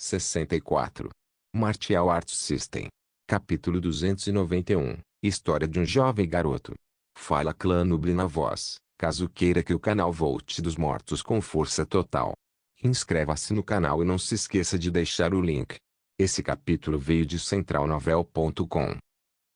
64. Martial Arts System. Capítulo 291. História de um jovem garoto. Fala Clã Noob na voz, caso queira que o canal volte dos mortos com força total. Inscreva-se no canal e não se esqueça de deixar o link. Esse capítulo veio de centralnovel.com.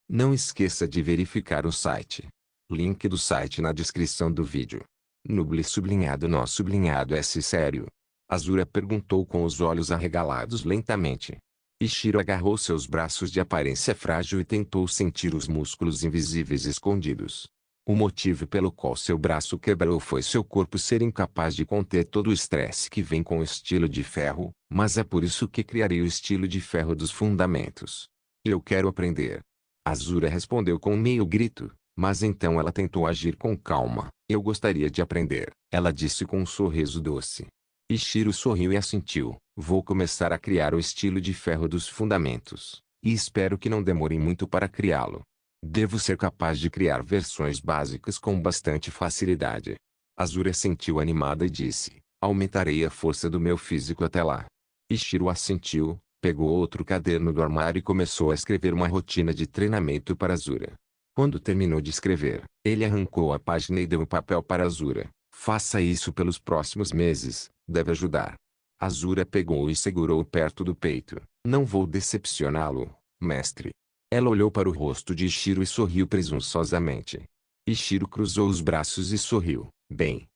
Não esqueça de verificar o site. Link do site na descrição do vídeo. Noob sublinhado nó sublinhado S sério. Azura perguntou com os olhos arregalados lentamente. Ishiro agarrou seus braços de aparência frágil e tentou sentir os músculos invisíveis escondidos. O motivo pelo qual seu braço quebrou foi seu corpo ser incapaz de conter todo o estresse que vem com o estilo de ferro, mas é por isso que criarei o estilo de ferro dos fundamentos. Eu quero aprender. Azura respondeu com meio grito, mas então ela tentou agir com calma. Eu gostaria de aprender, ela disse com um sorriso doce. Ishiro sorriu e assentiu. Vou começar a criar o estilo de ferro dos fundamentos, e espero que não demore muito para criá-lo. Devo ser capaz de criar versões básicas com bastante facilidade. Azura sentiu animada e disse, aumentarei a força do meu físico até lá. Ishiro assentiu, pegou outro caderno do armário e começou a escrever uma rotina de treinamento para Azura. Quando terminou de escrever, ele arrancou a página e deu o papel para Azura. Faça isso pelos próximos meses, deve ajudar. Azura pegou e segurou perto do peito. Não vou decepcioná-lo, mestre. Ela olhou para o rosto de Ishiro e sorriu presunçosamente. Ishiro cruzou os braços e sorriu. Bem,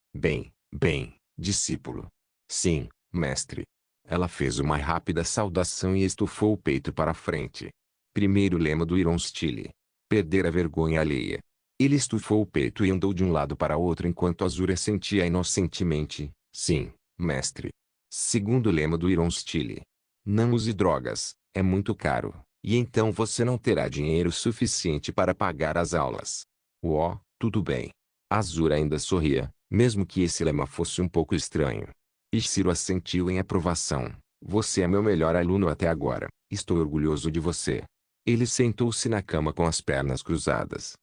discípulo. Sim, mestre. Ela fez uma rápida saudação e estufou o peito para a frente. Primeiro lema do Iron Style. Perder a vergonha alheia. Ele estufou o peito e andou de um lado para outro enquanto Azura sentia inocentemente. Sim, mestre. Segundo lema do Iron Style. Não use drogas, é muito caro, e então você não terá dinheiro suficiente para pagar as aulas. Tudo bem. Azura ainda sorria, mesmo que esse lema fosse um pouco estranho. Ishiro assentiu em aprovação. Você é meu melhor aluno até agora, estou orgulhoso de você. Ele sentou-se na cama com as pernas cruzadas.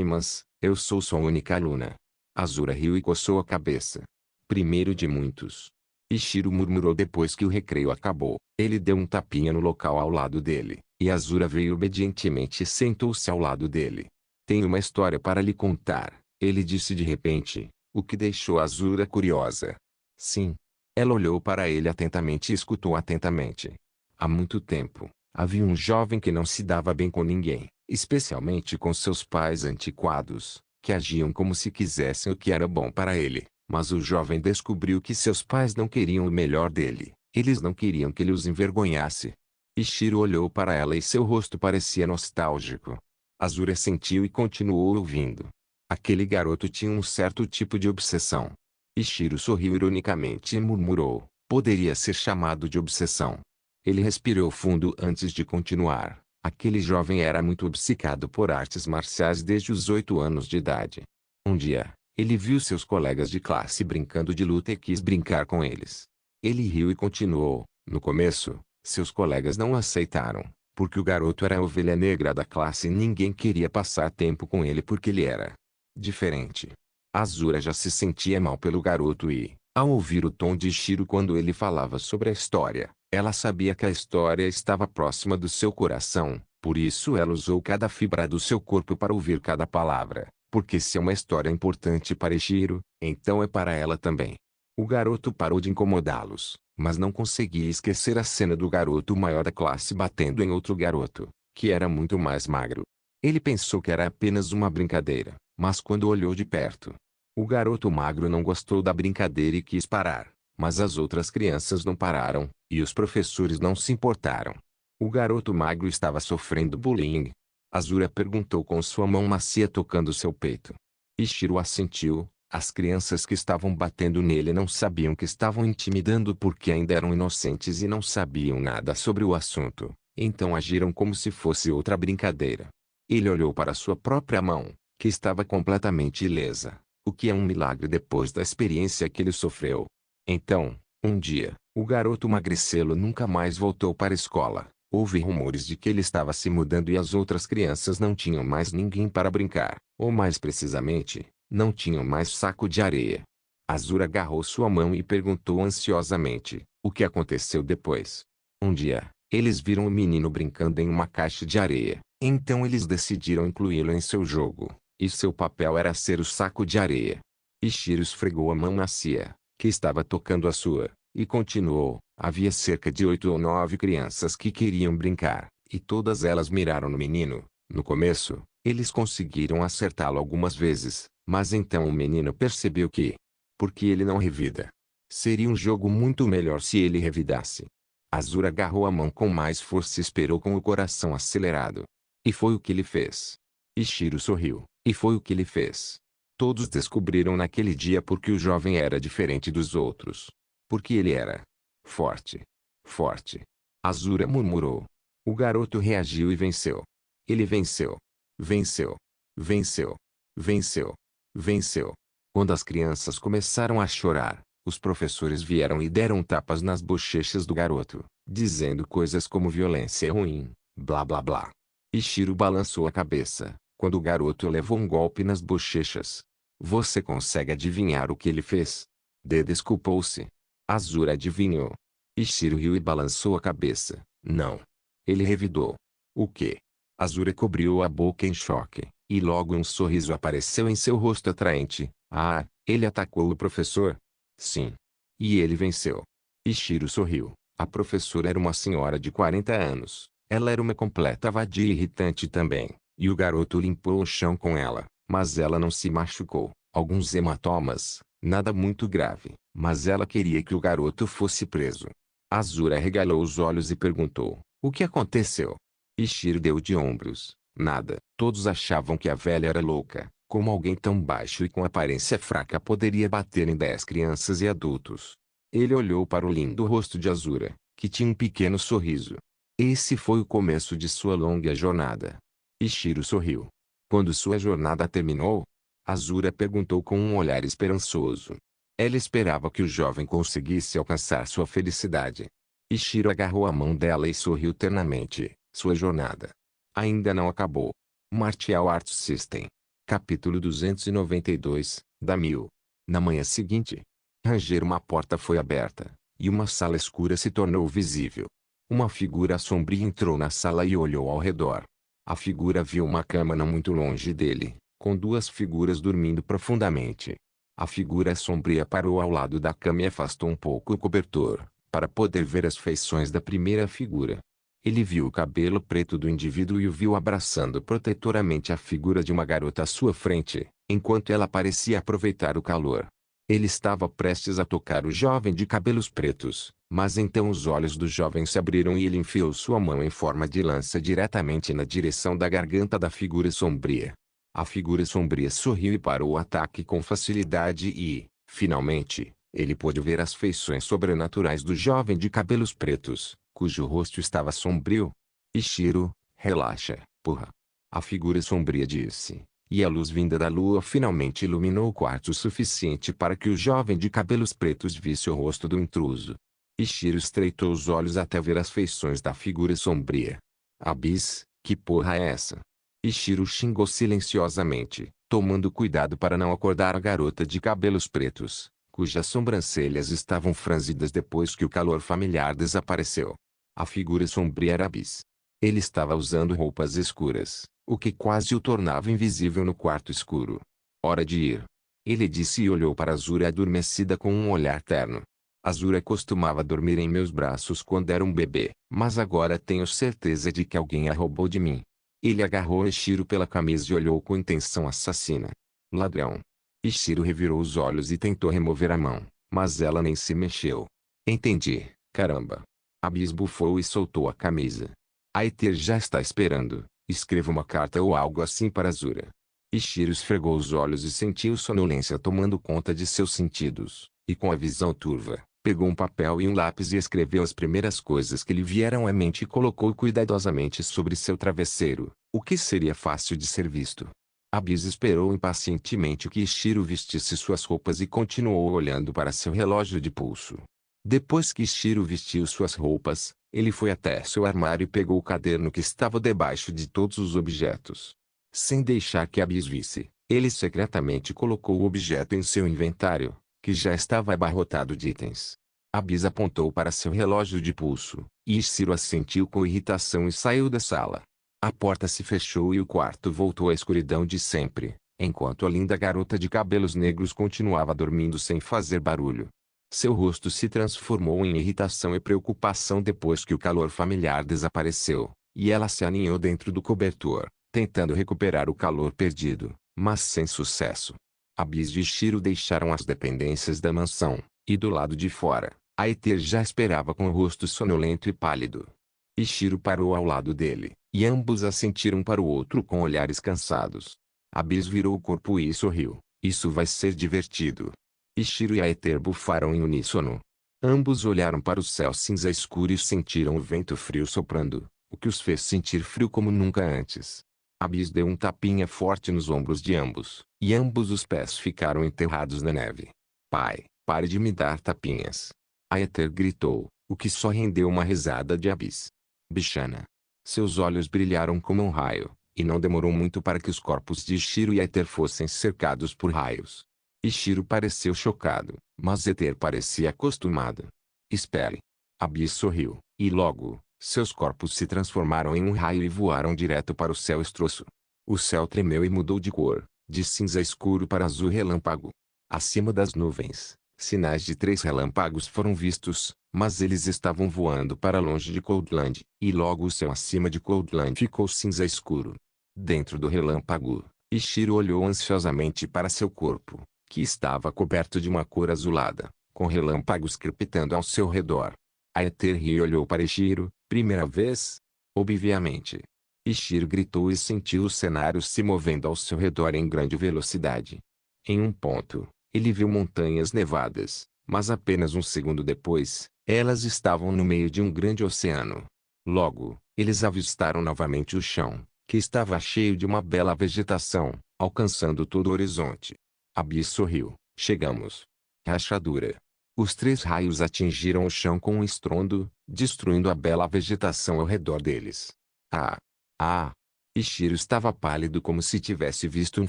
Mas, eu sou sua única aluna. Azura riu e coçou a cabeça. Primeiro de muitos. Ishiro murmurou depois que o recreio acabou. Ele deu um tapinha no local ao lado dele, e Azura veio obedientemente e sentou-se ao lado dele. Tenho uma história para lhe contar, ele disse de repente, o que deixou Azura curiosa. Sim. Ela olhou para ele atentamente e escutou atentamente. Há muito tempo, havia um jovem que não se dava bem com ninguém, especialmente com seus pais antiquados, que agiam como se quisessem o que era bom para ele. Mas o jovem descobriu que seus pais não queriam o melhor dele. Eles não queriam que ele os envergonhasse. Ishiro olhou para ela e seu rosto parecia nostálgico. Azura sentiu e continuou ouvindo. Aquele garoto tinha um certo tipo de obsessão. Ishiro sorriu ironicamente e murmurou, poderia ser chamado de obsessão. Ele respirou fundo antes de continuar. Aquele jovem era muito obcecado por artes marciais desde os 8 anos de idade. Um dia, ele viu seus colegas de classe brincando de luta e quis brincar com eles. Ele riu e continuou. No começo, seus colegas não aceitaram, porque o garoto era a ovelha negra da classe e ninguém queria passar tempo com ele porque ele era diferente. Azura já se sentia mal pelo garoto e, ao ouvir o tom de Ishiro quando ele falava sobre a história, ela sabia que a história estava próxima do seu coração, por isso ela usou cada fibra do seu corpo para ouvir cada palavra. Porque se é uma história importante para Ishiro, então é para ela também. O garoto parou de incomodá-los, mas não conseguia esquecer a cena do garoto maior da classe batendo em outro garoto, que era muito mais magro. Ele pensou que era apenas uma brincadeira, mas quando olhou de perto, o garoto magro não gostou da brincadeira e quis parar, mas as outras crianças não pararam, e os professores não se importaram. O garoto magro estava sofrendo bullying. Azura perguntou com sua mão macia tocando seu peito. Ishiro assentiu. As crianças que estavam batendo nele não sabiam que estavam intimidando porque ainda eram inocentes e não sabiam nada sobre o assunto, então agiram como se fosse outra brincadeira. Ele olhou para sua própria mão, que estava completamente ilesa, o que é um milagre depois da experiência que ele sofreu. Então, um dia, o garoto magricelo nunca mais voltou para a escola. Houve rumores de que ele estava se mudando e as outras crianças não tinham mais ninguém para brincar, ou mais precisamente, não tinham mais saco de areia. Azura agarrou sua mão e perguntou ansiosamente, o que aconteceu depois? Um dia, eles viram o menino brincando em uma caixa de areia. Então eles decidiram incluí-lo em seu jogo, e seu papel era ser o saco de areia. Ichiro esfregou a mão macia, que estava tocando a sua, e continuou. Havia cerca de 8 ou 9 crianças que queriam brincar, e todas elas miraram no menino. No começo, eles conseguiram acertá-lo algumas vezes, mas então o menino percebeu que, porque ele não revida, seria um jogo muito melhor se ele revidasse. Azura agarrou a mão com mais força e esperou com o coração acelerado. E foi o que ele fez. Ichiro sorriu, e foi o que ele fez. Todos descobriram naquele dia porque o jovem era diferente dos outros. Porque ele era forte. Forte. Azura murmurou. O garoto reagiu e venceu. Ele venceu. Venceu. Venceu. Venceu. Venceu. Quando as crianças começaram a chorar, os professores vieram e deram tapas nas bochechas do garoto, dizendo coisas como violência é ruim, blá blá blá. Ichiro balançou a cabeça, quando o garoto levou um golpe nas bochechas. Você consegue adivinhar o que ele fez? Desculpou-se. Azura adivinhou. Ichiro riu e balançou a cabeça. Não. Ele revidou. O quê? Azura cobriu a boca em choque, e logo um sorriso apareceu em seu rosto atraente. Ah, ele atacou o professor? Sim. E ele venceu. Ichiro sorriu. A professora era uma senhora de 40 anos. Ela era uma completa vadia e irritante também, e o garoto limpou o chão com ela, mas ela não se machucou. Alguns hematomas, nada muito grave, mas ela queria que o garoto fosse preso. Azura arregalou os olhos e perguntou: o que aconteceu? Ichiro deu de ombros. Nada. Todos achavam que a velha era louca. Como alguém tão baixo e com aparência fraca poderia bater em 10 crianças e adultos? Ele olhou para o lindo rosto de Azura, que tinha um pequeno sorriso. Esse foi o começo de sua longa jornada. Ichiro sorriu. Quando sua jornada terminou, Azura perguntou com um olhar esperançoso. Ela esperava que o jovem conseguisse alcançar sua felicidade. Ichiro agarrou a mão dela e sorriu ternamente. Sua jornada ainda não acabou. Martial Arts System. Capítulo 292, da 1000. Na manhã seguinte, ranger uma porta foi aberta, e uma sala escura se tornou visível. Uma figura sombria entrou na sala e olhou ao redor. A figura viu uma cama não muito longe dele, com duas figuras dormindo profundamente. A figura sombria parou ao lado da cama e afastou um pouco o cobertor, para poder ver as feições da primeira figura. Ele viu o cabelo preto do indivíduo e o viu abraçando protetoramente a figura de uma garota à sua frente, enquanto ela parecia aproveitar o calor. Ele estava prestes a tocar o jovem de cabelos pretos, mas então os olhos do jovem se abriram e ele enfiou sua mão em forma de lança diretamente na direção da garganta da figura sombria. A figura sombria sorriu e parou o ataque com facilidade e, finalmente, ele pôde ver as feições sobrenaturais do jovem de cabelos pretos, cujo rosto estava sombrio. Ichiro, relaxa, porra. A figura sombria disse, e a luz vinda da lua finalmente iluminou o quarto o suficiente para que o jovem de cabelos pretos visse o rosto do intruso. Ichiro estreitou os olhos até ver as feições da figura sombria. Abis, que porra é essa? Ichiro xingou silenciosamente, tomando cuidado para não acordar a garota de cabelos pretos, cujas sobrancelhas estavam franzidas depois que o calor familiar desapareceu. A figura sombria era Abis. Ele estava usando roupas escuras, o que quase o tornava invisível no quarto escuro. Hora de ir. Ele disse e olhou para Azura adormecida com um olhar terno. Azura costumava dormir em meus braços quando era um bebê, mas agora tenho certeza de que alguém a roubou de mim. Ele agarrou Ichiro pela camisa e olhou com intenção assassina. Ladrão. Ichiro revirou os olhos e tentou remover a mão, mas ela nem se mexeu. Entendi, caramba. Abis bufou e soltou a camisa. Aiter já está esperando. Escreva uma carta ou algo assim para Azura. Ichiro esfregou os olhos e sentiu sonolência tomando conta de seus sentidos, e com a visão turva, pegou um papel e um lápis e escreveu as primeiras coisas que lhe vieram à mente e colocou cuidadosamente sobre seu travesseiro, o que seria fácil de ser visto. Abis esperou impacientemente que Ichiro vestisse suas roupas e continuou olhando para seu relógio de pulso. Depois que Ichiro vestiu suas roupas, ele foi até seu armário e pegou o caderno que estava debaixo de todos os objetos. Sem deixar que Abis visse, ele secretamente colocou o objeto em seu inventário, que já estava abarrotado de itens. Abis apontou para seu relógio de pulso, Ishiro assentiu com irritação e saiu da sala. A porta se fechou e o quarto voltou à escuridão de sempre, enquanto a linda garota de cabelos negros continuava dormindo sem fazer barulho. Seu rosto se transformou em irritação e preocupação depois que o calor familiar desapareceu, e ela se aninhou dentro do cobertor, tentando recuperar o calor perdido, mas sem sucesso. Abyss e Ishiro deixaram as dependências da mansão, e do lado de fora, Aether já esperava com o rosto sonolento e pálido. Ishiro parou ao lado dele, e ambos assentiram para o outro com olhares cansados. Abyss virou o corpo e sorriu. Isso vai ser divertido. Ishiro e Aether bufaram em uníssono. Ambos olharam para o céu cinza escuro e sentiram o vento frio soprando, o que os fez sentir frio como nunca antes. Abyss deu um tapinha forte nos ombros de ambos, e ambos os pés ficaram enterrados na neve. Pai, pare de me dar tapinhas. Aether gritou, o que só rendeu uma risada de Abyss. Bichana. Seus olhos brilharam como um raio, e não demorou muito para que os corpos de Ishiro e Aether fossem cercados por raios. Ishiro pareceu chocado, mas Aether parecia acostumado. Espere. Abyss sorriu, e logo, seus corpos se transformaram em um raio e voaram direto para o céu estroço. O céu tremeu e mudou de cor, de cinza escuro para azul relâmpago. Acima das nuvens, sinais de 3 relâmpagos foram vistos, mas eles estavam voando para longe de Coldland, e logo o céu acima de Coldland ficou cinza escuro. Dentro do relâmpago, Ishiro olhou ansiosamente para seu corpo, que estava coberto de uma cor azulada, com relâmpagos crepitando ao seu redor. Aether riu e olhou para Ishiro, primeira vez? Obviamente. Ishiro gritou e sentiu o cenário se movendo ao seu redor em grande velocidade. Em um ponto, ele viu montanhas nevadas, mas apenas um segundo depois, elas estavam no meio de um grande oceano. Logo, eles avistaram novamente o chão, que estava cheio de uma bela vegetação, alcançando todo o horizonte. Abyss sorriu. Chegamos. Rachadura. Os 3 raios atingiram o chão com um estrondo, destruindo a bela vegetação ao redor deles. Ah! Ishiro estava pálido como se tivesse visto um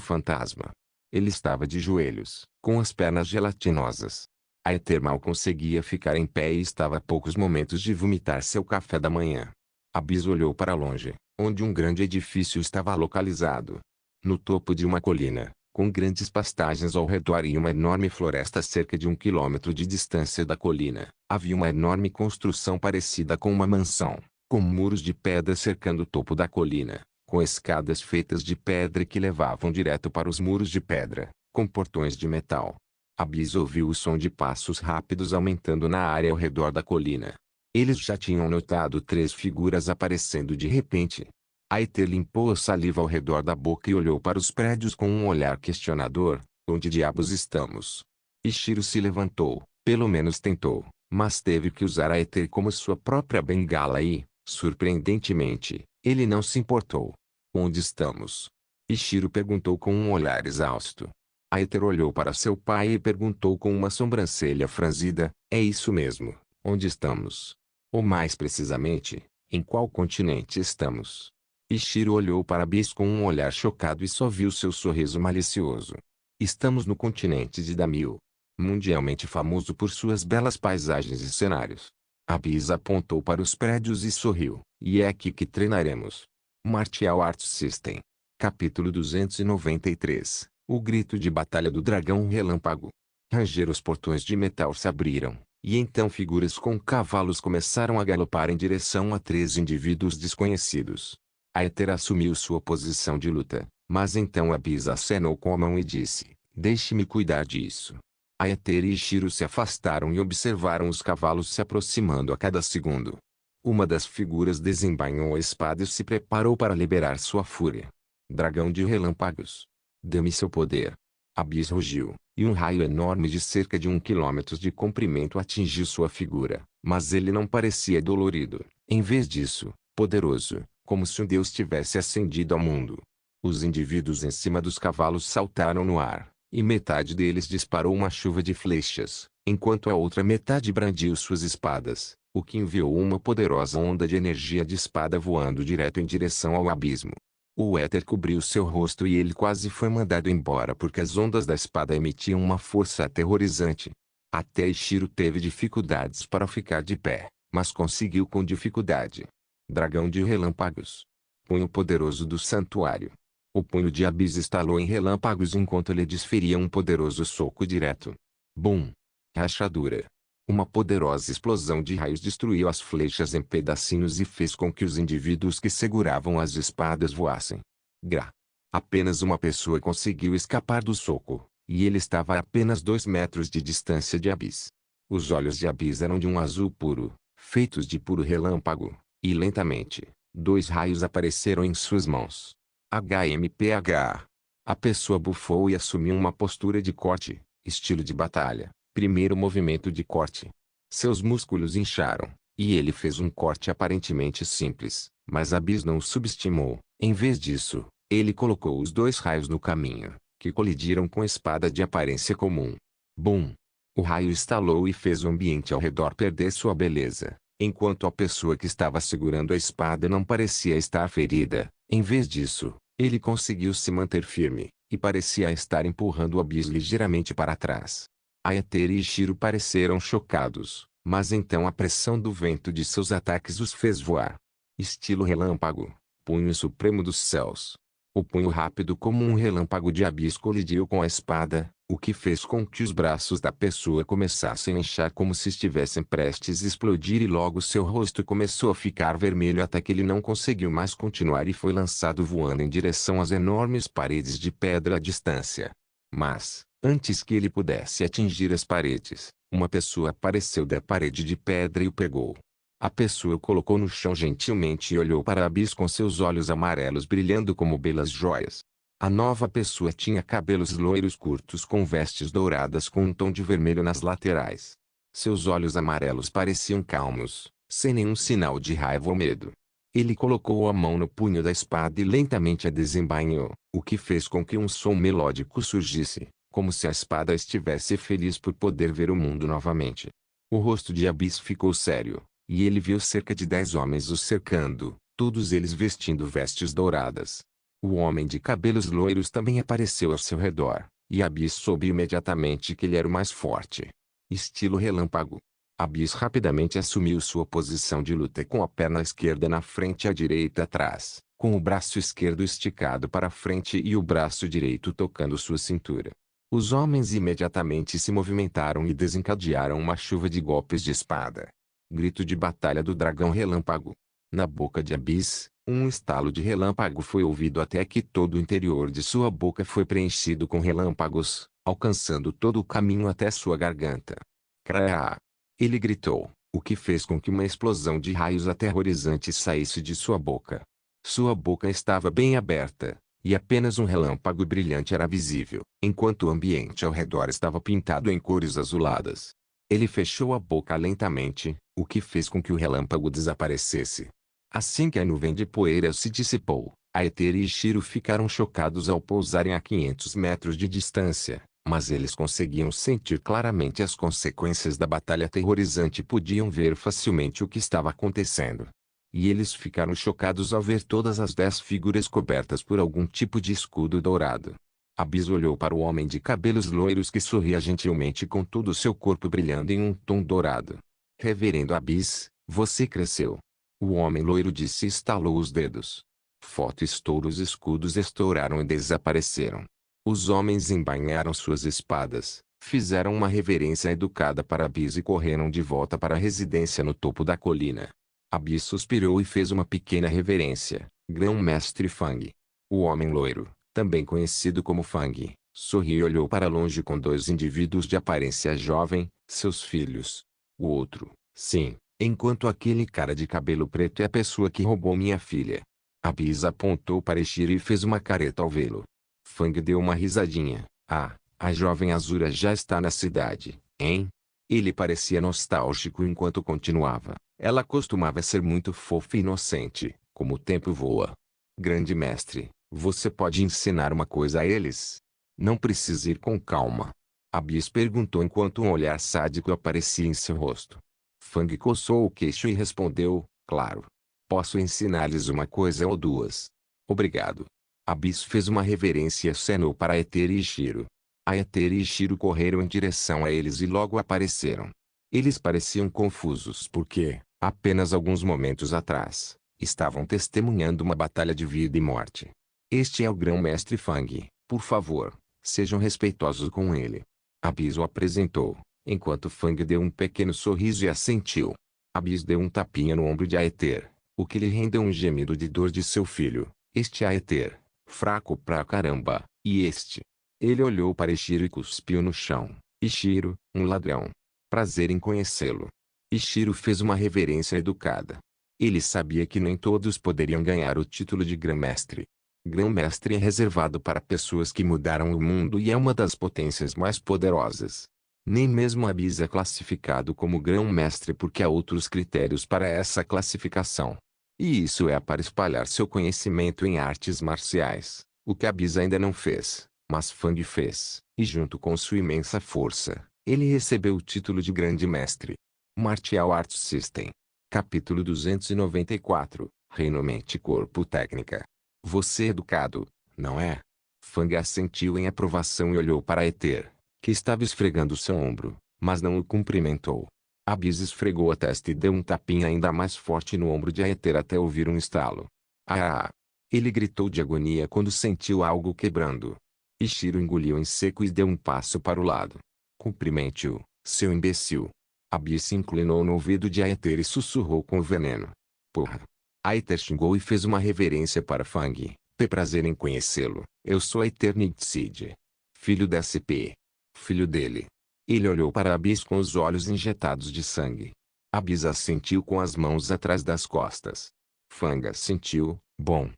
fantasma. Ele estava de joelhos, com as pernas gelatinosas. Aether mal conseguia ficar em pé e estava a poucos momentos de vomitar seu café da manhã. Abyss olhou para longe, onde um grande edifício estava localizado. No topo de uma colina, com grandes pastagens ao redor e uma enorme floresta a cerca de 1 quilômetro de distância da colina, havia uma enorme construção parecida com uma mansão, com muros de pedra cercando o topo da colina, com escadas feitas de pedra que levavam direto para os muros de pedra, com portões de metal. Abyss ouviu o som de passos rápidos aumentando na área ao redor da colina. Eles já tinham notado 3 figuras aparecendo de repente. Aether limpou a saliva ao redor da boca e olhou para os prédios com um olhar questionador. Onde diabos estamos? Ishiro se levantou, pelo menos tentou, mas teve que usar Aether como sua própria bengala e, surpreendentemente, ele não se importou. Onde estamos? Ishiro perguntou com um olhar exausto. Aether olhou para seu pai e perguntou com uma sobrancelha franzida, é isso mesmo, onde estamos? Ou mais precisamente, em qual continente estamos? Ishiro olhou para Abyss com um olhar chocado e só viu seu sorriso malicioso. Estamos no continente de Damil, mundialmente famoso por suas belas paisagens e cenários. Abyss apontou para os prédios e sorriu, e é aqui que treinaremos. Martial Arts System. Capítulo 293. O grito de batalha do dragão relâmpago. Ranger os portões de metal se abriram, e então figuras com cavalos começaram a galopar em direção a 3 indivíduos desconhecidos. Aether assumiu sua posição de luta, mas então Abyss acenou com a mão e disse, deixe-me cuidar disso. Aether e Ishiro se afastaram e observaram os cavalos se aproximando a cada segundo. Uma das figuras desembainhou a espada e se preparou para liberar sua fúria. Dragão de relâmpagos. Dê-me seu poder. Abyss rugiu, e um raio enorme de cerca de 1 quilômetro de comprimento atingiu sua figura, mas ele não parecia dolorido. Em vez disso, poderoso, como se um deus tivesse ascendido ao mundo. Os indivíduos em cima dos cavalos saltaram no ar, e metade deles disparou uma chuva de flechas, enquanto a outra metade brandiu suas espadas, o que enviou uma poderosa onda de energia de espada voando direto em direção ao abismo. O éter cobriu seu rosto e ele quase foi mandado embora porque as ondas da espada emitiam uma força aterrorizante. Até Ishiro teve dificuldades para ficar de pé, mas conseguiu com dificuldade. Dragão de relâmpagos. Punho poderoso do santuário. O punho de Abyss estalou em relâmpagos enquanto ele desferia um poderoso soco direto. Bum! Rachadura. Uma poderosa explosão de raios destruiu as flechas em pedacinhos e fez com que os indivíduos que seguravam as espadas voassem. Gra. Apenas uma pessoa conseguiu escapar do soco, e ele estava a apenas 2 metros de distância de Abyss. Os olhos de Abyss eram de um azul puro, feitos de puro relâmpago, e lentamente, 2 raios apareceram em suas mãos. HMPH. A pessoa bufou e assumiu uma postura de corte, estilo de batalha. Primeiro movimento de corte. Seus músculos incharam, e ele fez um corte aparentemente simples, mas Abyss não o subestimou. Em vez disso, ele colocou os 2 raios no caminho, que colidiram com a espada de aparência comum. Bum! O raio estalou e fez o ambiente ao redor perder sua beleza, enquanto a pessoa que estava segurando a espada não parecia estar ferida. Em vez disso, ele conseguiu se manter firme, e parecia estar empurrando o Abyss ligeiramente para trás. Aether e Shiro pareceram chocados, mas então a pressão do vento de seus ataques os fez voar. Estilo relâmpago. Punho supremo dos céus. O punho rápido como um relâmpago de Abyss colidiu com a espada, o que fez com que os braços da pessoa começassem a inchar como se estivessem prestes a explodir e logo seu rosto começou a ficar vermelho até que ele não conseguiu mais continuar e foi lançado voando em direção às enormes paredes de pedra à distância. Mas, antes que ele pudesse atingir as paredes, uma pessoa apareceu da parede de pedra e o pegou. A pessoa o colocou no chão gentilmente e olhou para Abyss com seus olhos amarelos brilhando como belas joias. A nova pessoa tinha cabelos loiros curtos com vestes douradas com um tom de vermelho nas laterais. Seus olhos amarelos pareciam calmos, sem nenhum sinal de raiva ou medo. Ele colocou a mão no punho da espada e lentamente a desembainhou, o que fez com que um som melódico surgisse, como se a espada estivesse feliz por poder ver o mundo novamente. O rosto de Abyss ficou sério, e ele viu cerca de 10 homens o cercando, todos eles vestindo vestes douradas. O homem de cabelos loiros também apareceu ao seu redor, e Abyss soube imediatamente que ele era o mais forte. Estilo relâmpago. Abyss rapidamente assumiu sua posição de luta com a perna esquerda na frente e a direita atrás, com o braço esquerdo esticado para frente e o braço direito tocando sua cintura. Os homens imediatamente se movimentaram e desencadearam uma chuva de golpes de espada. Grito de batalha do dragão relâmpago. Na boca de Abyss, um estalo de relâmpago foi ouvido até que todo o interior de sua boca foi preenchido com relâmpagos, alcançando todo o caminho até sua garganta. Crá! Ele gritou, o que fez com que uma explosão de raios aterrorizantes saísse de sua boca. Sua boca estava bem aberta, e apenas um relâmpago brilhante era visível, enquanto o ambiente ao redor estava pintado em cores azuladas. Ele fechou a boca lentamente, o que fez com que o relâmpago desaparecesse. Assim que a nuvem de poeira se dissipou, Aether e Shiro ficaram chocados ao pousarem a 500 metros de distância, mas eles conseguiam sentir claramente as consequências da batalha aterrorizante e podiam ver facilmente o que estava acontecendo. E eles ficaram chocados ao ver todas as 10 figuras cobertas por algum tipo de escudo dourado. Abyss olhou para o homem de cabelos loiros que sorria gentilmente com todo o seu corpo brilhando em um tom dourado. Reverendo Abyss, você cresceu. O homem loiro disse e estalou os dedos. Foto estourou, os escudos estouraram e desapareceram. Os homens embainharam suas espadas, fizeram uma reverência educada para Abyss e correram de volta para a residência no topo da colina. Abyss suspirou e fez uma pequena reverência. Grão-mestre Fang. O homem loiro, também conhecido como Fang, sorriu e olhou para longe com 2 indivíduos de aparência jovem, seus filhos. O outro, sim, enquanto aquele cara de cabelo preto é a pessoa que roubou minha filha. Abyss apontou para Shiro e fez uma careta ao vê-lo. Fang deu uma risadinha. Ah, a jovem Azura já está na cidade, hein? Ele parecia nostálgico enquanto continuava. Ela costumava ser muito fofa e inocente, como o tempo voa. Grande mestre, você pode ensinar uma coisa a eles? Não precisa ir com calma. Abyss perguntou enquanto um olhar sádico aparecia em seu rosto. Fang coçou o queixo e respondeu, claro. Posso ensinar-lhes uma coisa ou 2. Obrigado. Abyss fez uma reverência e acenou para Aether e Shiro. Aether e Shiro correram em direção a eles e logo apareceram. Eles pareciam confusos porque, Apenas alguns momentos atrás, estavam testemunhando uma batalha de vida e morte. Este é o grão-mestre Fang, por favor, sejam respeitosos com ele. Abyss o apresentou, enquanto Fang deu um pequeno sorriso e assentiu. Abyss deu um tapinha no ombro de Aether, o que lhe rendeu um gemido de dor de seu filho. Este Aether, fraco pra caramba, e este. Ele olhou para Ishiro e cuspiu no chão. Ishiro, um ladrão. Prazer em conhecê-lo. Ishiro fez uma reverência educada. Ele sabia que nem todos poderiam ganhar o título de grão-mestre. Grão-mestre é reservado para pessoas que mudaram o mundo e é uma das potências mais poderosas. Nem mesmo Abyss é classificado como grão-mestre porque há outros critérios para essa classificação. E isso é para espalhar seu conhecimento em artes marciais, o que Abyss ainda não fez, mas Fang fez, e junto com sua imensa força, ele recebeu o título de Grande Mestre. Martial Arts System. Capítulo 294, Reino Mente Corpo Técnica. Você é educado, não é? Fang assentiu em aprovação e olhou para Aether, que estava esfregando seu ombro, mas não o cumprimentou. Abyss esfregou a testa e deu um tapinha ainda mais forte no ombro de Aether até ouvir um estalo. Ah! Ele gritou de agonia quando sentiu algo quebrando. Ishiro engoliu em seco e deu um passo para o lado. Cumprimente-o, seu imbecil. Abyss se inclinou no ouvido de Aether e sussurrou com veneno. Porra! Aether xingou e fez uma reverência para Fang. Ter prazer em conhecê-lo. Eu sou Aether Nixid. Filho da SP. Filho dele. Ele olhou para Abyss com os olhos injetados de sangue. Abyss assentiu com as mãos atrás das costas. Fang assentiu. Bom,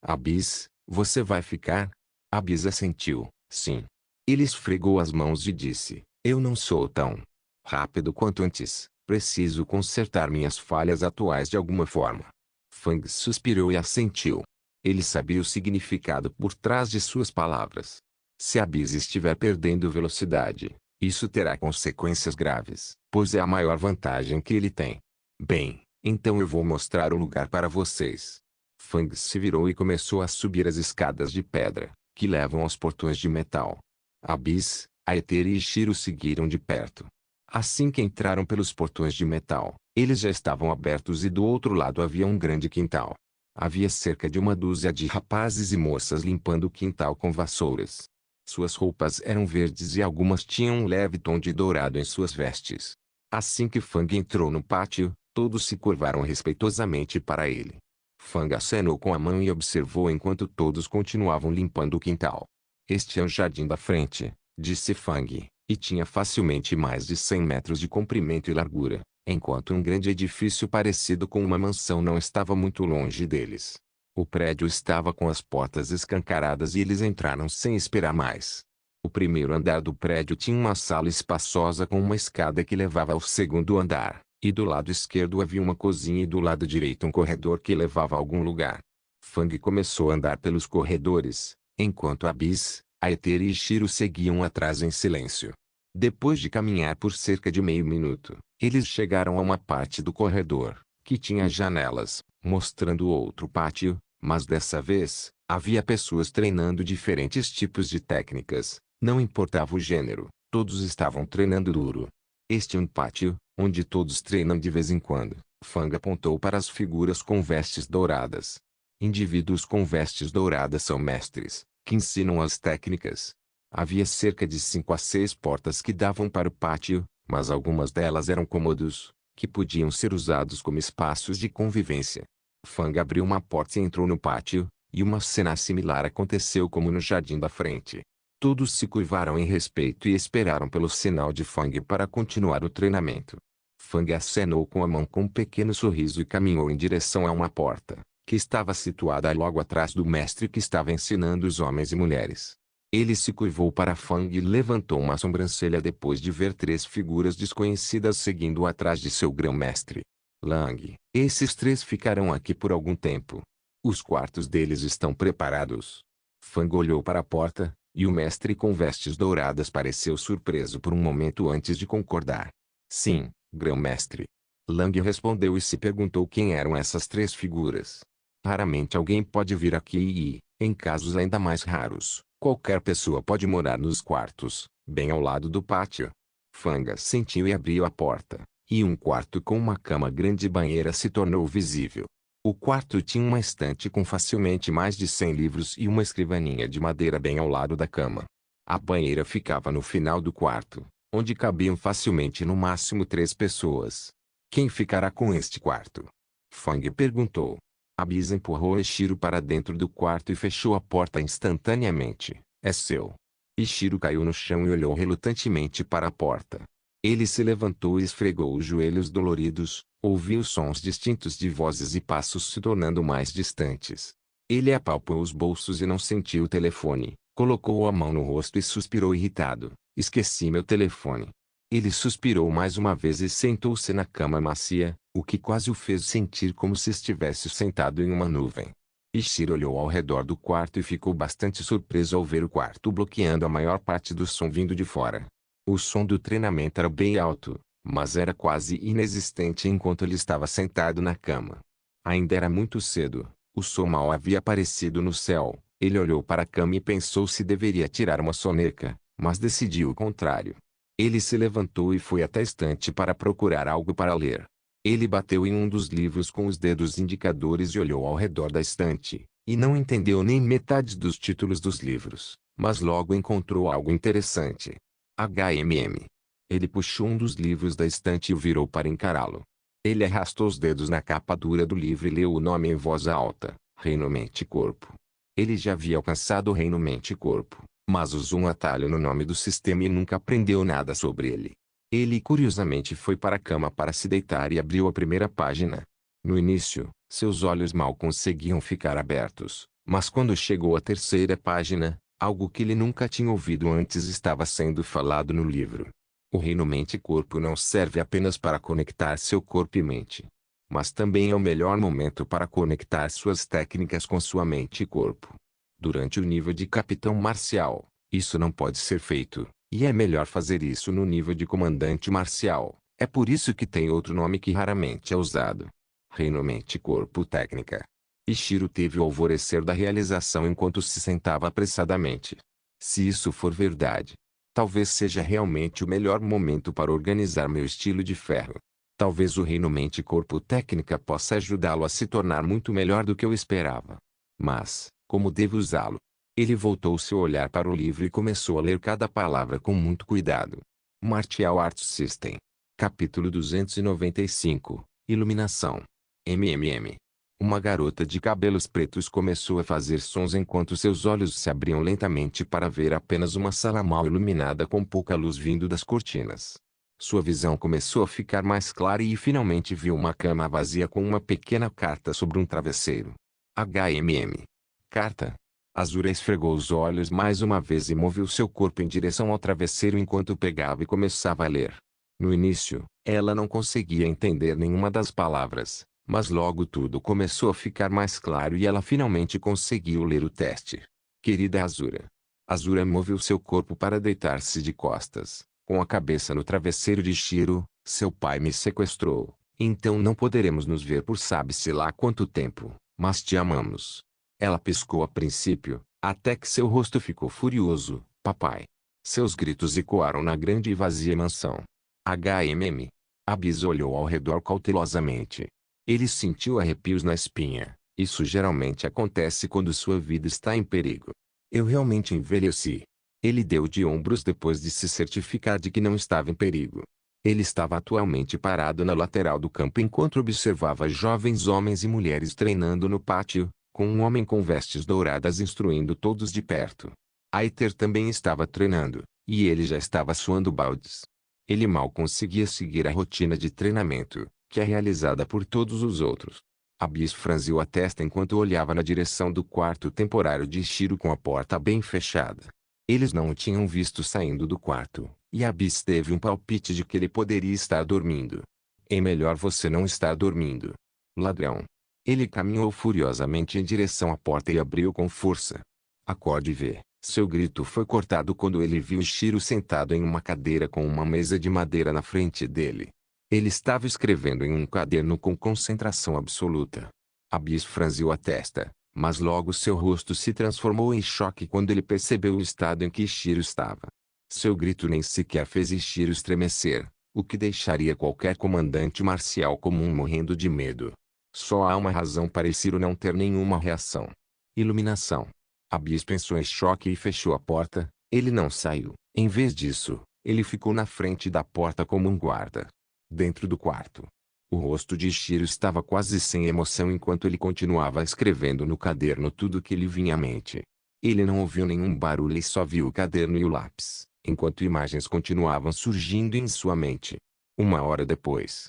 Abyss, você vai ficar? Abyss assentiu. Sim. Ele esfregou as mãos e disse, eu não sou tão rápido quanto antes. Preciso consertar minhas falhas atuais de alguma forma. Fang suspirou e assentiu. Ele sabia o significado por trás de suas palavras. Se Abyss estiver perdendo velocidade, isso terá consequências graves, pois é a maior vantagem que ele tem. Bem, então eu vou mostrar o lugar para vocês. Fang se virou e começou a subir as escadas de pedra, que levam aos portões de metal. Abyss, Aether e Ishiro seguiram de perto. Assim que entraram pelos portões de metal, eles já estavam abertos e do outro lado havia um grande quintal. Havia cerca de uma dúzia de rapazes e moças limpando o quintal com vassouras. Suas roupas eram verdes e algumas tinham um leve tom de dourado em suas vestes. Assim que Fang entrou no pátio, todos se curvaram respeitosamente para ele. Fang acenou com a mão e observou enquanto todos continuavam limpando o quintal. Este é o jardim da frente, disse Fang, e tinha facilmente mais de 100 metros de comprimento e largura, enquanto um grande edifício parecido com uma mansão não estava muito longe deles. O prédio estava com as portas escancaradas e eles entraram sem esperar mais. O primeiro andar do prédio tinha uma sala espaçosa com uma escada que levava ao segundo andar, e do lado esquerdo havia uma cozinha e do lado direito um corredor que levava a algum lugar. Fang começou a andar pelos corredores, enquanto Abyss, Aether e Ishiro seguiam atrás em silêncio. Depois de caminhar por cerca de meio minuto, eles chegaram a uma parte do corredor, que tinha janelas, mostrando outro pátio, mas dessa vez, havia pessoas treinando diferentes tipos de técnicas, não importava o gênero, todos estavam treinando duro. Este é um pátio, onde todos treinam de vez em quando. Fang apontou para as figuras com vestes douradas. Indivíduos com vestes douradas são mestres, que ensinam as técnicas. Havia cerca de 5 a 6 portas que davam para o pátio, mas algumas delas eram cômodos, que podiam ser usados como espaços de convivência. Fang abriu uma porta e entrou no pátio, e uma cena similar aconteceu como no jardim da frente. Todos se curvaram em respeito e esperaram pelo sinal de Fang para continuar o treinamento. Fang acenou com a mão com um pequeno sorriso e caminhou em direção a uma porta, que estava situada logo atrás do mestre que estava ensinando os homens e mulheres. Ele se curvou para Fang e levantou uma sobrancelha depois de ver 3 figuras desconhecidas seguindo atrás de seu grão-mestre. Lang, esses 3 ficarão aqui por algum tempo. Os quartos deles estão preparados. Fang olhou para a porta, e o mestre com vestes douradas pareceu surpreso por um momento antes de concordar. Sim, grão-mestre. Lang respondeu e se perguntou quem eram essas 3 figuras. Raramente alguém pode vir aqui e, em casos ainda mais raros, qualquer pessoa pode morar nos quartos, bem ao lado do pátio. Fang assentiu e abriu a porta, E um quarto com uma cama grande e banheira se tornou visível. O quarto tinha uma estante com facilmente mais de 100 livros e uma escrivaninha de madeira bem ao lado da cama. A banheira ficava no final do quarto, onde cabiam facilmente no máximo 3 pessoas. Quem ficará com este quarto? Fang perguntou. Abyss empurrou Ishiro para dentro do quarto e fechou a porta instantaneamente. É seu. Ishiro caiu no chão e olhou relutantemente para a porta. Ele se levantou e esfregou os joelhos doloridos, ouviu sons distintos de vozes e passos se tornando mais distantes. Ele apalpou os bolsos e não sentiu o telefone, colocou a mão no rosto e suspirou irritado. Esqueci meu telefone. Ele suspirou mais uma vez e sentou-se na cama macia, o que quase o fez sentir como se estivesse sentado em uma nuvem. Ishiro olhou ao redor do quarto e ficou bastante surpreso ao ver o quarto bloqueando a maior parte do som vindo de fora. O som do treinamento era bem alto, mas era quase inexistente enquanto ele estava sentado na cama. Ainda era muito cedo, o sol mal havia aparecido no céu. Ele olhou para a cama e pensou se deveria tirar uma soneca, mas decidiu o contrário. Ele se levantou e foi até a estante para procurar algo para ler. Ele bateu em um dos livros com os dedos indicadores e olhou ao redor da estante, e não entendeu nem metade dos títulos dos livros, mas logo encontrou algo interessante. HMM. Ele puxou um dos livros da estante e o virou para encará-lo. Ele arrastou os dedos na capa dura do livro e leu o nome em voz alta, Reino Mente Corpo. Ele já havia alcançado o Reino Mente Corpo, mas usou um atalho no nome do sistema e nunca aprendeu nada sobre ele. Ele curiosamente foi para a cama para se deitar e abriu a primeira página. No início, seus olhos mal conseguiam ficar abertos, mas quando chegou à terceira página, algo que ele nunca tinha ouvido antes estava sendo falado no livro. O reino mente-corpo não serve apenas para conectar seu corpo e mente, mas também é o melhor momento para conectar suas técnicas com sua mente e corpo. Durante o nível de capitão marcial, isso não pode ser feito, e é melhor fazer isso no nível de comandante marcial. É por isso que tem outro nome que raramente é usado. Reino mente-corpo técnica. Ishiro teve o alvorecer da realização enquanto se sentava apressadamente. Se isso for verdade, talvez seja realmente o melhor momento para organizar meu estilo de ferro. Talvez o reino mente-corpo técnica possa ajudá-lo a se tornar muito melhor do que eu esperava. Mas, como devo usá-lo? Ele voltou seu olhar para o livro e começou a ler cada palavra com muito cuidado. Martial Arts System. Capítulo 295. Iluminação. MMM. Uma garota de cabelos pretos começou a fazer sons enquanto seus olhos se abriam lentamente para ver apenas uma sala mal iluminada com pouca luz vindo das cortinas. Sua visão começou a ficar mais clara e finalmente viu uma cama vazia com uma pequena carta sobre um travesseiro. HMM. Carta. Azura esfregou os olhos mais uma vez e moveu seu corpo em direção ao travesseiro enquanto pegava e começava a ler. No início, ela não conseguia entender nenhuma das palavras, mas logo tudo começou a ficar mais claro e ela finalmente conseguiu ler o teste. Querida Azura. Azura moveu seu corpo para deitar-se de costas, com a cabeça no travesseiro de Shiro. Seu pai me sequestrou, então não poderemos nos ver por sabe-se lá quanto tempo, mas te amamos. Ela piscou a princípio, até que seu rosto ficou furioso. Papai. Seus gritos ecoaram na grande e vazia mansão. HMM. Abyss olhou ao redor cautelosamente. Ele sentiu arrepios na espinha. Isso geralmente acontece quando sua vida está em perigo. Eu realmente envelheci. Ele deu de ombros depois de se certificar de que não estava em perigo. Ele estava atualmente parado na lateral do campo enquanto observava jovens homens e mulheres treinando no pátio, com um homem com vestes douradas instruindo todos de perto. Aether também estava treinando, e ele já estava suando baldes. Ele mal conseguia seguir a rotina de treinamento, que é realizada por todos os outros. Abyss franziu a testa enquanto olhava na direção do quarto temporário de Ishiro com a porta bem fechada. Eles não o tinham visto saindo do quarto, e Abyss teve um palpite de que ele poderia estar dormindo. É melhor você não estar dormindo. Ladrão. Ele caminhou furiosamente em direção à porta e abriu com força. Acorde e vê. Seu grito foi cortado quando ele viu Ishiro sentado em uma cadeira com uma mesa de madeira na frente dele. Ele estava escrevendo em um caderno com concentração absoluta. Abyss franziu a testa, mas logo seu rosto se transformou em choque quando ele percebeu o estado em que Ishiro estava. Seu grito nem sequer fez Ishiro estremecer, o que deixaria qualquer comandante marcial comum morrendo de medo. Só há uma razão para Ishiro não ter nenhuma reação. Iluminação. Abyss pensou em choque e fechou a porta. Ele não saiu. Em vez disso, ele ficou na frente da porta como um guarda. Dentro do quarto, o rosto de Ishiro estava quase sem emoção enquanto ele continuava escrevendo no caderno tudo o que lhe vinha à mente. Ele não ouviu nenhum barulho e só viu o caderno e o lápis, enquanto imagens continuavam surgindo em sua mente. Uma hora depois.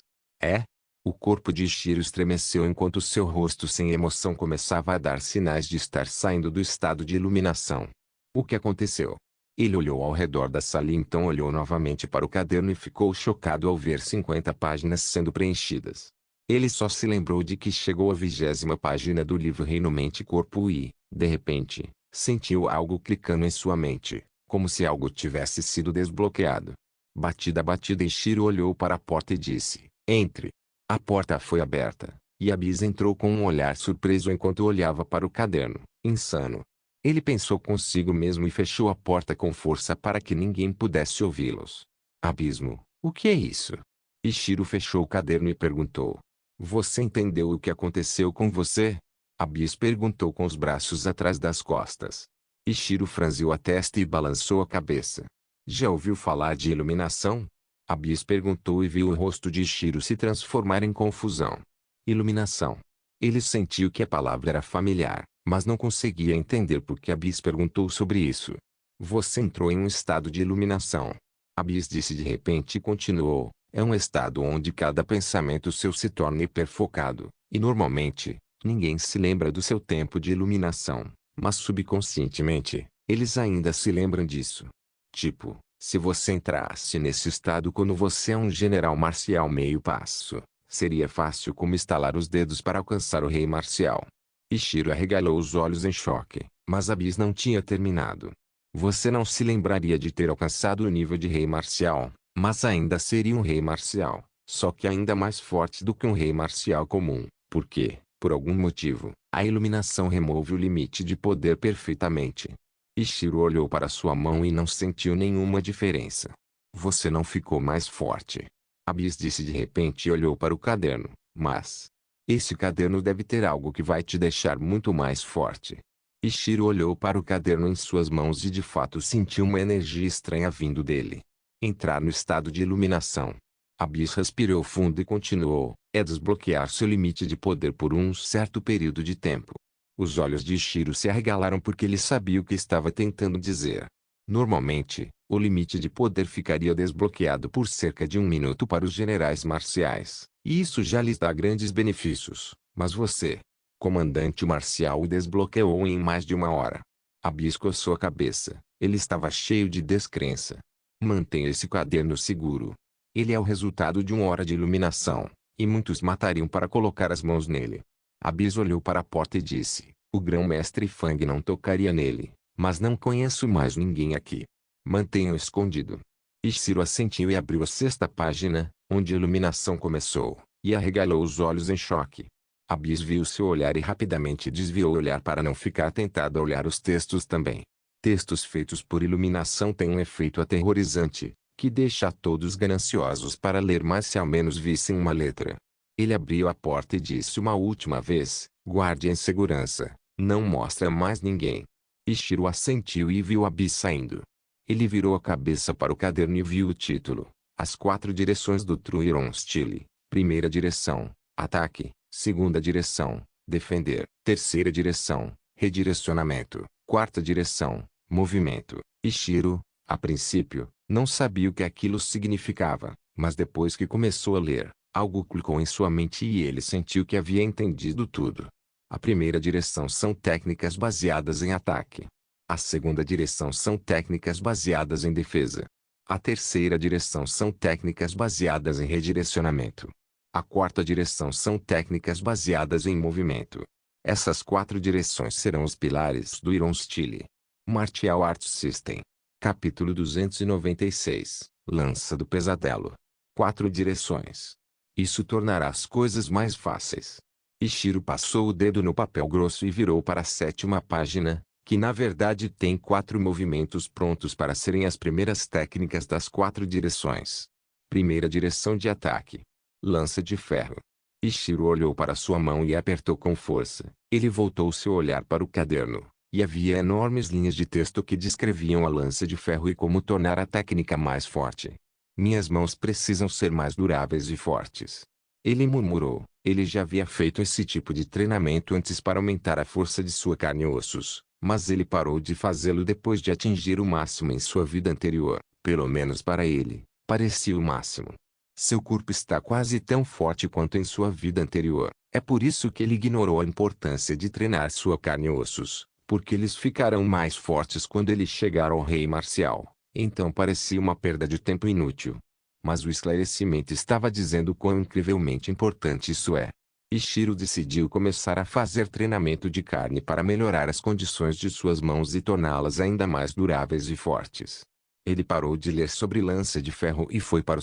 O corpo de Ishiro estremeceu enquanto seu rosto sem emoção começava a dar sinais de estar saindo do estado de iluminação. O que aconteceu? Ele olhou ao redor da sala e então olhou novamente para o caderno e ficou chocado ao ver 50 páginas sendo preenchidas. Ele só se lembrou de que chegou à 20ª página do livro Reino Mente e Corpo e, de repente, sentiu algo clicando em sua mente, como se algo tivesse sido desbloqueado. Batida a batida, Ishiro olhou para a porta e disse: "Entre." A porta foi aberta, e Abyss entrou com um olhar surpreso enquanto olhava para o caderno. Insano. Ele pensou consigo mesmo e fechou a porta com força para que ninguém pudesse ouvi-los. Abismo, o que é isso? Ishiro fechou o caderno e perguntou. Você entendeu o que aconteceu com você? Abyss perguntou com os braços atrás das costas. Ishiro franziu a testa e balançou a cabeça. Já ouviu falar de iluminação? Abyss perguntou e viu o rosto de Ishiro se transformar em confusão. Iluminação. Ele sentiu que a palavra era familiar, mas não conseguia entender por que Abyss perguntou sobre isso. Você entrou em um estado de iluminação. Abyss disse de repente e continuou. É um estado onde cada pensamento seu se torna hiperfocado, e normalmente, ninguém se lembra do seu tempo de iluminação, mas subconscientemente, eles ainda se lembram disso. Tipo, se você entrasse nesse estado quando você é um general marcial meio passo, seria fácil como estalar os dedos para alcançar o rei marcial. Ishiro arregalou os olhos em choque, mas Abyss não tinha terminado. Você não se lembraria de ter alcançado o nível de rei marcial, mas ainda seria um rei marcial, só que ainda mais forte do que um rei marcial comum, porque, por algum motivo, a iluminação remove o limite de poder perfeitamente. Ishiro olhou para sua mão e não sentiu nenhuma diferença. Você não ficou mais forte. Abyss disse de repente e olhou para o caderno, mas... esse caderno deve ter algo que vai te deixar muito mais forte. Ishiro olhou para o caderno em suas mãos e de fato sentiu uma energia estranha vindo dele. Entrar no estado de iluminação. Abyss respirou fundo e continuou. É desbloquear seu limite de poder por um certo período de tempo. Os olhos de Ishiro se arregalaram porque ele sabia o que estava tentando dizer. Normalmente, o limite de poder ficaria desbloqueado por cerca de 1 minuto para os generais marciais, e isso já lhes dá grandes benefícios, mas você, comandante marcial, o desbloqueou em mais de 1 hora. Abyss coçou a cabeça, ele estava cheio de descrença. Mantenha esse caderno seguro. Ele é o resultado de 1 hora de iluminação, e muitos matariam para colocar as mãos nele. Abyss olhou para a porta e disse, o grão-mestre Fang não tocaria nele, mas não conheço mais ninguém aqui. Mantenha-o escondido. Ishiro assentiu e abriu a 6ª página, onde a iluminação começou, e arregalou os olhos em choque. Abyss viu seu olhar e rapidamente desviou o olhar para não ficar tentado a olhar os textos também. Textos feitos por iluminação têm um efeito aterrorizante, que deixa a todos gananciosos para ler mais se ao menos vissem uma letra. Ele abriu a porta e disse uma última vez, guarde em segurança, não mostre a mais ninguém. Ishiro assentiu e viu Abyss saindo. Ele virou a cabeça para o caderno e viu o título, As 4 direções do True Iron Steel. Primeira direção, ataque. Segunda direção, defender. Terceira direção, redirecionamento. Quarta direção, movimento. Ishiro, a princípio, não sabia o que aquilo significava, mas depois que começou a ler, algo clicou em sua mente e ele sentiu que havia entendido tudo. A primeira direção são técnicas baseadas em ataque. A segunda direção são técnicas baseadas em defesa. A terceira direção são técnicas baseadas em redirecionamento. A quarta direção são técnicas baseadas em movimento. Essas 4 direções serão os pilares do Iron Steel. Martial Arts System. Capítulo 296. Lança do Pesadelo. 4 direções. Isso tornará as coisas mais fáceis. Ishiro passou o dedo no papel grosso e virou para a 7ª página, que na verdade tem 4 movimentos prontos para serem as primeiras técnicas das 4 direções. Primeira direção de ataque. Lança de ferro. Ishiro olhou para sua mão e apertou com força. Ele voltou seu olhar para o caderno, e havia enormes linhas de texto que descreviam a lança de ferro e como tornar a técnica mais forte. Minhas mãos precisam ser mais duráveis e fortes. Ele murmurou. Ele já havia feito esse tipo de treinamento antes para aumentar a força de sua carne e ossos, mas ele parou de fazê-lo depois de atingir o máximo em sua vida anterior. Pelo menos para ele, parecia o máximo. Seu corpo está quase tão forte quanto em sua vida anterior. É por isso que ele ignorou a importância de treinar sua carne e ossos, porque eles ficarão mais fortes quando ele chegar ao rei marcial. Então parecia uma perda de tempo inútil. Mas o esclarecimento estava dizendo quão incrivelmente importante isso é. Ishiro decidiu começar a fazer treinamento de carne para melhorar as condições de suas mãos e torná-las ainda mais duráveis e fortes. Ele parou de ler sobre lança de ferro e foi para o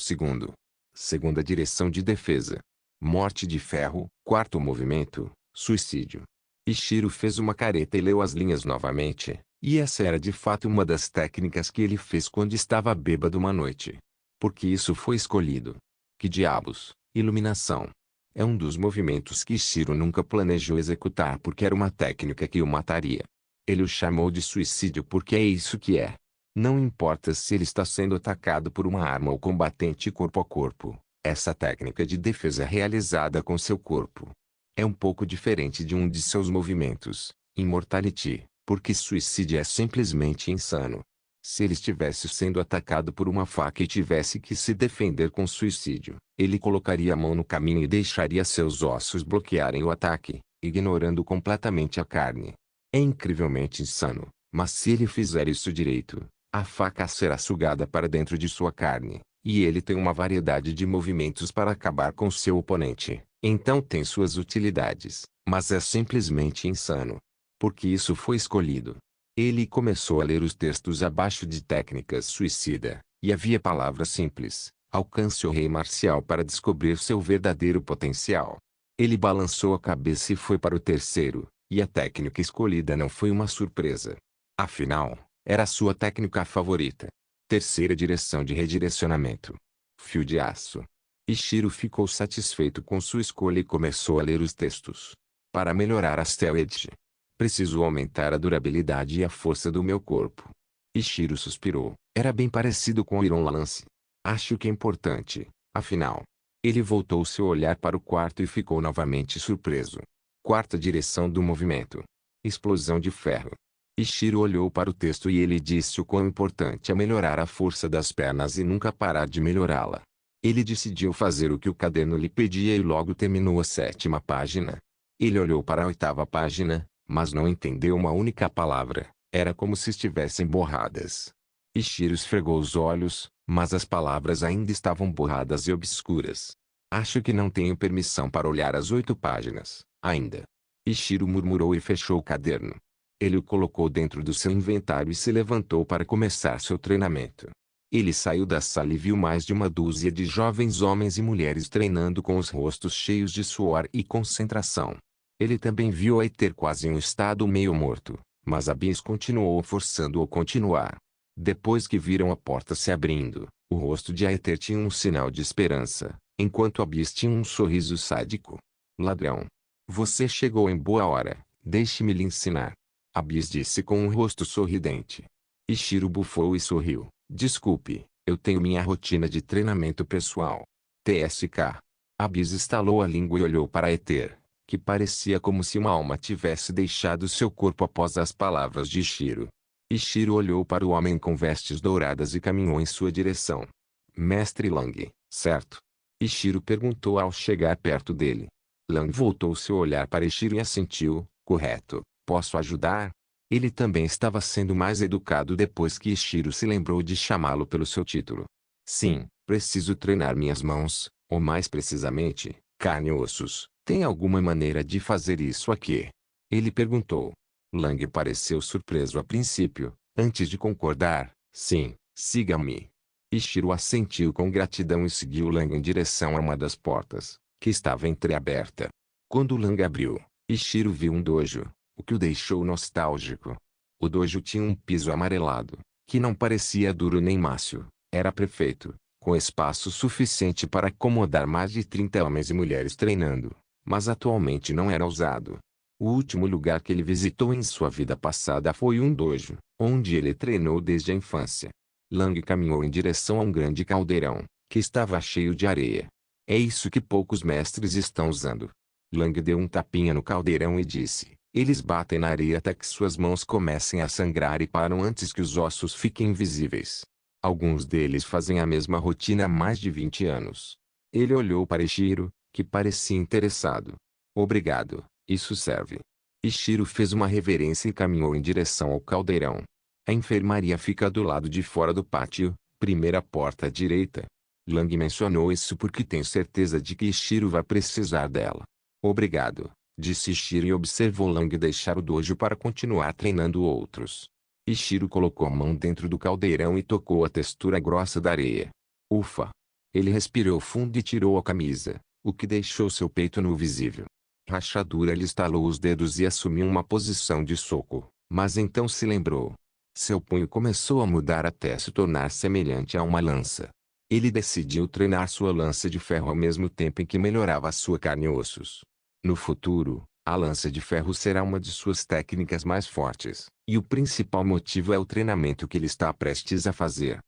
segunda direção de defesa. Morte de ferro, quarto movimento, suicídio. Ishiro fez uma careta e leu as linhas novamente, e essa era de fato uma das técnicas que ele fez quando estava bêbado uma noite. Por que isso foi escolhido? Que diabos, iluminação. É um dos movimentos que Ishiro nunca planejou executar porque era uma técnica que o mataria. Ele o chamou de suicídio porque é isso que é. Não importa se ele está sendo atacado por uma arma ou combatente corpo a corpo, essa técnica de defesa é realizada com seu corpo. É um pouco diferente de um de seus movimentos, Immortality, porque suicídio é simplesmente insano. Se ele estivesse sendo atacado por uma faca e tivesse que se defender com suicídio, ele colocaria a mão no caminho e deixaria seus ossos bloquearem o ataque, ignorando completamente a carne. É incrivelmente insano, mas se ele fizer isso direito, a faca será sugada para dentro de sua carne, e ele tem uma variedade de movimentos para acabar com seu oponente. Então tem suas utilidades, mas é simplesmente insano. Por que isso foi escolhido? Ele começou a ler os textos abaixo de técnicas suicida, e havia palavras simples. Alcance o rei marcial para descobrir seu verdadeiro potencial. Ele balançou a cabeça e foi para o terceiro, e a técnica escolhida não foi uma surpresa. Afinal, era sua técnica favorita. Terceira direção de redirecionamento. Fio de aço. Ishiro ficou satisfeito com sua escolha e começou a ler os textos. Para melhorar a Stealth, preciso aumentar a durabilidade e a força do meu corpo. Ishiro suspirou. Era bem parecido com o Iron Lance. Acho que é importante, afinal. Ele voltou seu olhar para o quarto e ficou novamente surpreso. Quarta direção do movimento. Explosão de ferro. Ishiro olhou para o texto e ele disse o quão importante é melhorar a força das pernas e nunca parar de melhorá-la. Ele decidiu fazer o que o caderno lhe pedia e logo terminou a sétima página. Ele olhou para a oitava página, mas não entendeu uma única palavra. Era como se estivessem borradas. Ishiro esfregou os olhos, mas as palavras ainda estavam borradas e obscuras. Acho que não tenho permissão para olhar as 8 páginas, ainda. Ishiro murmurou e fechou o caderno. Ele o colocou dentro do seu inventário e se levantou para começar seu treinamento. Ele saiu da sala e viu mais de uma dúzia de jovens homens e mulheres treinando com os rostos cheios de suor e concentração. Ele também viu Aether quase em um estado meio morto, mas Abyss continuou forçando-o a continuar. Depois que viram a porta se abrindo, o rosto de Aether tinha um sinal de esperança, enquanto Abyss tinha um sorriso sádico. Ladrão. Você chegou em boa hora, deixe-me lhe ensinar. Abyss disse com um rosto sorridente. Ishiro bufou e sorriu. Desculpe, eu tenho minha rotina de treinamento pessoal. TSK. Abyss estalou a língua e olhou para Aether, que parecia como se uma alma tivesse deixado seu corpo após as palavras de Ishiro. Ishiro olhou para o homem com vestes douradas e caminhou em sua direção. Mestre Lang, certo? Ishiro perguntou ao chegar perto dele. Lang voltou seu olhar para Ishiro e assentiu, correto. Posso ajudar? Ele também estava sendo mais educado depois que Ishiro se lembrou de chamá-lo pelo seu título. Sim, preciso treinar minhas mãos, ou mais precisamente, carne e ossos. Tem alguma maneira de fazer isso aqui? Ele perguntou. Lang pareceu surpreso a princípio, antes de concordar. Sim, siga-me. Ishiro assentiu com gratidão e seguiu Lang em direção a uma das portas, que estava entreaberta. Quando Lang abriu, Ishiro viu um dojo, o que o deixou nostálgico. O dojo tinha um piso amarelado, que não parecia duro nem macio, era perfeito, com espaço suficiente para acomodar mais de 30 homens e mulheres treinando, mas atualmente não era usado. O último lugar que ele visitou em sua vida passada foi um dojo, onde ele treinou desde a infância. Lang caminhou em direção a um grande caldeirão, que estava cheio de areia. É isso que poucos mestres estão usando. Lang deu um tapinha no caldeirão e disse: eles batem na areia até que suas mãos comecem a sangrar e param antes que os ossos fiquem invisíveis. Alguns deles fazem a mesma rotina há mais de 20 anos. Ele olhou para Ichiro, que parecia interessado. Obrigado, isso serve. Ichiro fez uma reverência e caminhou em direção ao caldeirão. A enfermaria fica do lado de fora do pátio, primeira porta à direita. Lang mencionou isso porque tem certeza de que Ichiro vai precisar dela. Obrigado, disse Ichiro e observou Lang deixar o dojo para continuar treinando outros. Ichiro colocou a mão dentro do caldeirão e tocou a textura grossa da areia. Ufa! Ele respirou fundo e tirou a camisa, o que deixou seu peito nu visível. Rachadura. Ele estalou os dedos e assumiu uma posição de soco, mas então se lembrou. Seu punho começou a mudar até se tornar semelhante a uma lança. Ele decidiu treinar sua lança de ferro ao mesmo tempo em que melhorava sua carne e ossos. No futuro, a lança de ferro será uma de suas técnicas mais fortes, e o principal motivo é o treinamento que ele está prestes a fazer.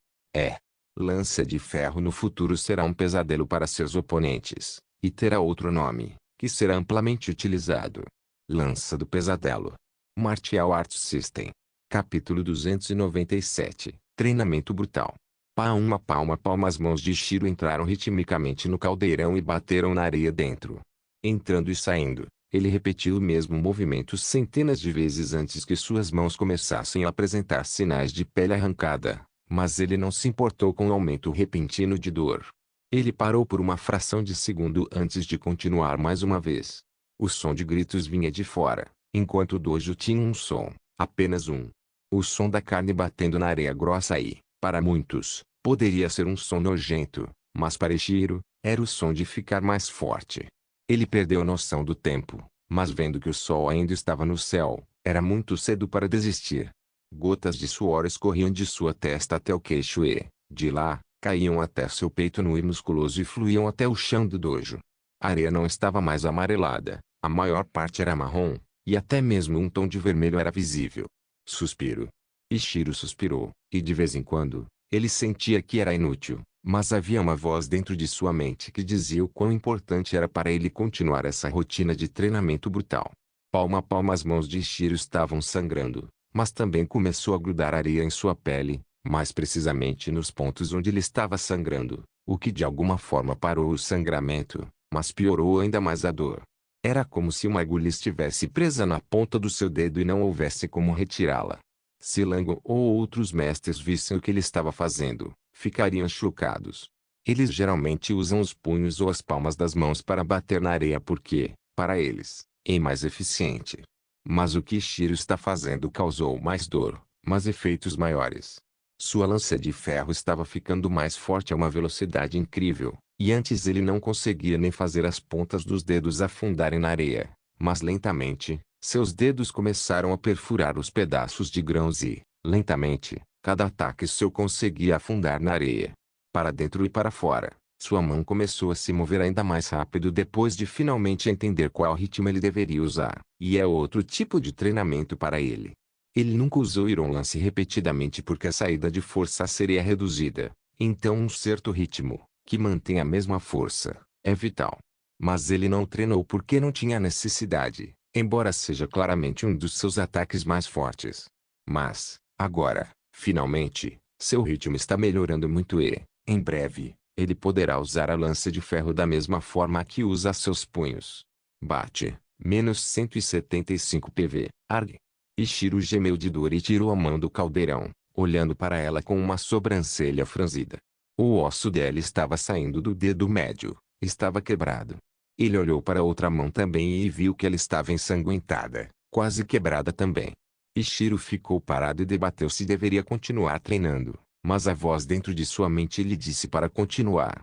Lança de ferro no futuro será um pesadelo para seus oponentes, e terá outro nome, que será amplamente utilizado. Lança do Pesadelo. Martial Arts System. Capítulo 297. Treinamento brutal. Palma, palma, palma. As mãos de Shiro entraram ritmicamente no caldeirão e bateram na areia dentro. Entrando e saindo, ele repetiu o mesmo movimento centenas de vezes antes que suas mãos começassem a apresentar sinais de pele arrancada, mas ele não se importou com o aumento repentino de dor. Ele parou por uma fração de segundo antes de continuar mais uma vez. O som de gritos vinha de fora, enquanto o dojo tinha um som, apenas um. O som da carne batendo na areia grossa e, para muitos, poderia ser um som nojento, mas para Ichiro, era o som de ficar mais forte. Ele perdeu a noção do tempo, mas vendo que o sol ainda estava no céu, era muito cedo para desistir. Gotas de suor escorriam de sua testa até o queixo e, de lá, caíam até seu peito nu e musculoso e fluíam até o chão do dojo. A areia não estava mais amarelada, a maior parte era marrom, e até mesmo um tom de vermelho era visível. Suspiro. Ichiro suspirou, e de vez em quando, ele sentia que era inútil, mas havia uma voz dentro de sua mente que dizia o quão importante era para ele continuar essa rotina de treinamento brutal. Palma a palma. As mãos de Ichiro estavam sangrando, mas também começou a grudar areia em sua pele, mais precisamente nos pontos onde ele estava sangrando, o que de alguma forma parou o sangramento, mas piorou ainda mais a dor. Era como se uma agulha estivesse presa na ponta do seu dedo e não houvesse como retirá-la. Se Lang ou outros mestres vissem o que ele estava fazendo, ficariam chocados. Eles geralmente usam os punhos ou as palmas das mãos para bater na areia porque, para eles, é mais eficiente. Mas o que Ichiro está fazendo causou mais dor, mas efeitos maiores. Sua lança de ferro estava ficando mais forte a uma velocidade incrível, e antes ele não conseguia nem fazer as pontas dos dedos afundarem na areia, mas lentamente, seus dedos começaram a perfurar os pedaços de grãos e, lentamente, cada ataque seu conseguia afundar na areia. Para dentro e para fora, sua mão começou a se mover ainda mais rápido depois de finalmente entender qual ritmo ele deveria usar, e é outro tipo de treinamento para ele. Ele nunca usou Iron Lance repetidamente porque a saída de força seria reduzida, então um certo ritmo, que mantém a mesma força, é vital. Mas ele não treinou porque não tinha necessidade, embora seja claramente um dos seus ataques mais fortes. Mas, agora, finalmente, seu ritmo está melhorando muito e, em breve, ele poderá usar a lança de ferro da mesma forma que usa seus punhos. Bate, menos 175 PV, ARG. Ichiro gemeu de dor e tirou a mão do caldeirão, olhando para ela com uma sobrancelha franzida. O osso dela estava saindo do dedo médio, estava quebrado. Ele olhou para outra mão também e viu que ela estava ensanguentada, quase quebrada também. Ichiro ficou parado e debateu se deveria continuar treinando, mas a voz dentro de sua mente lhe disse para continuar.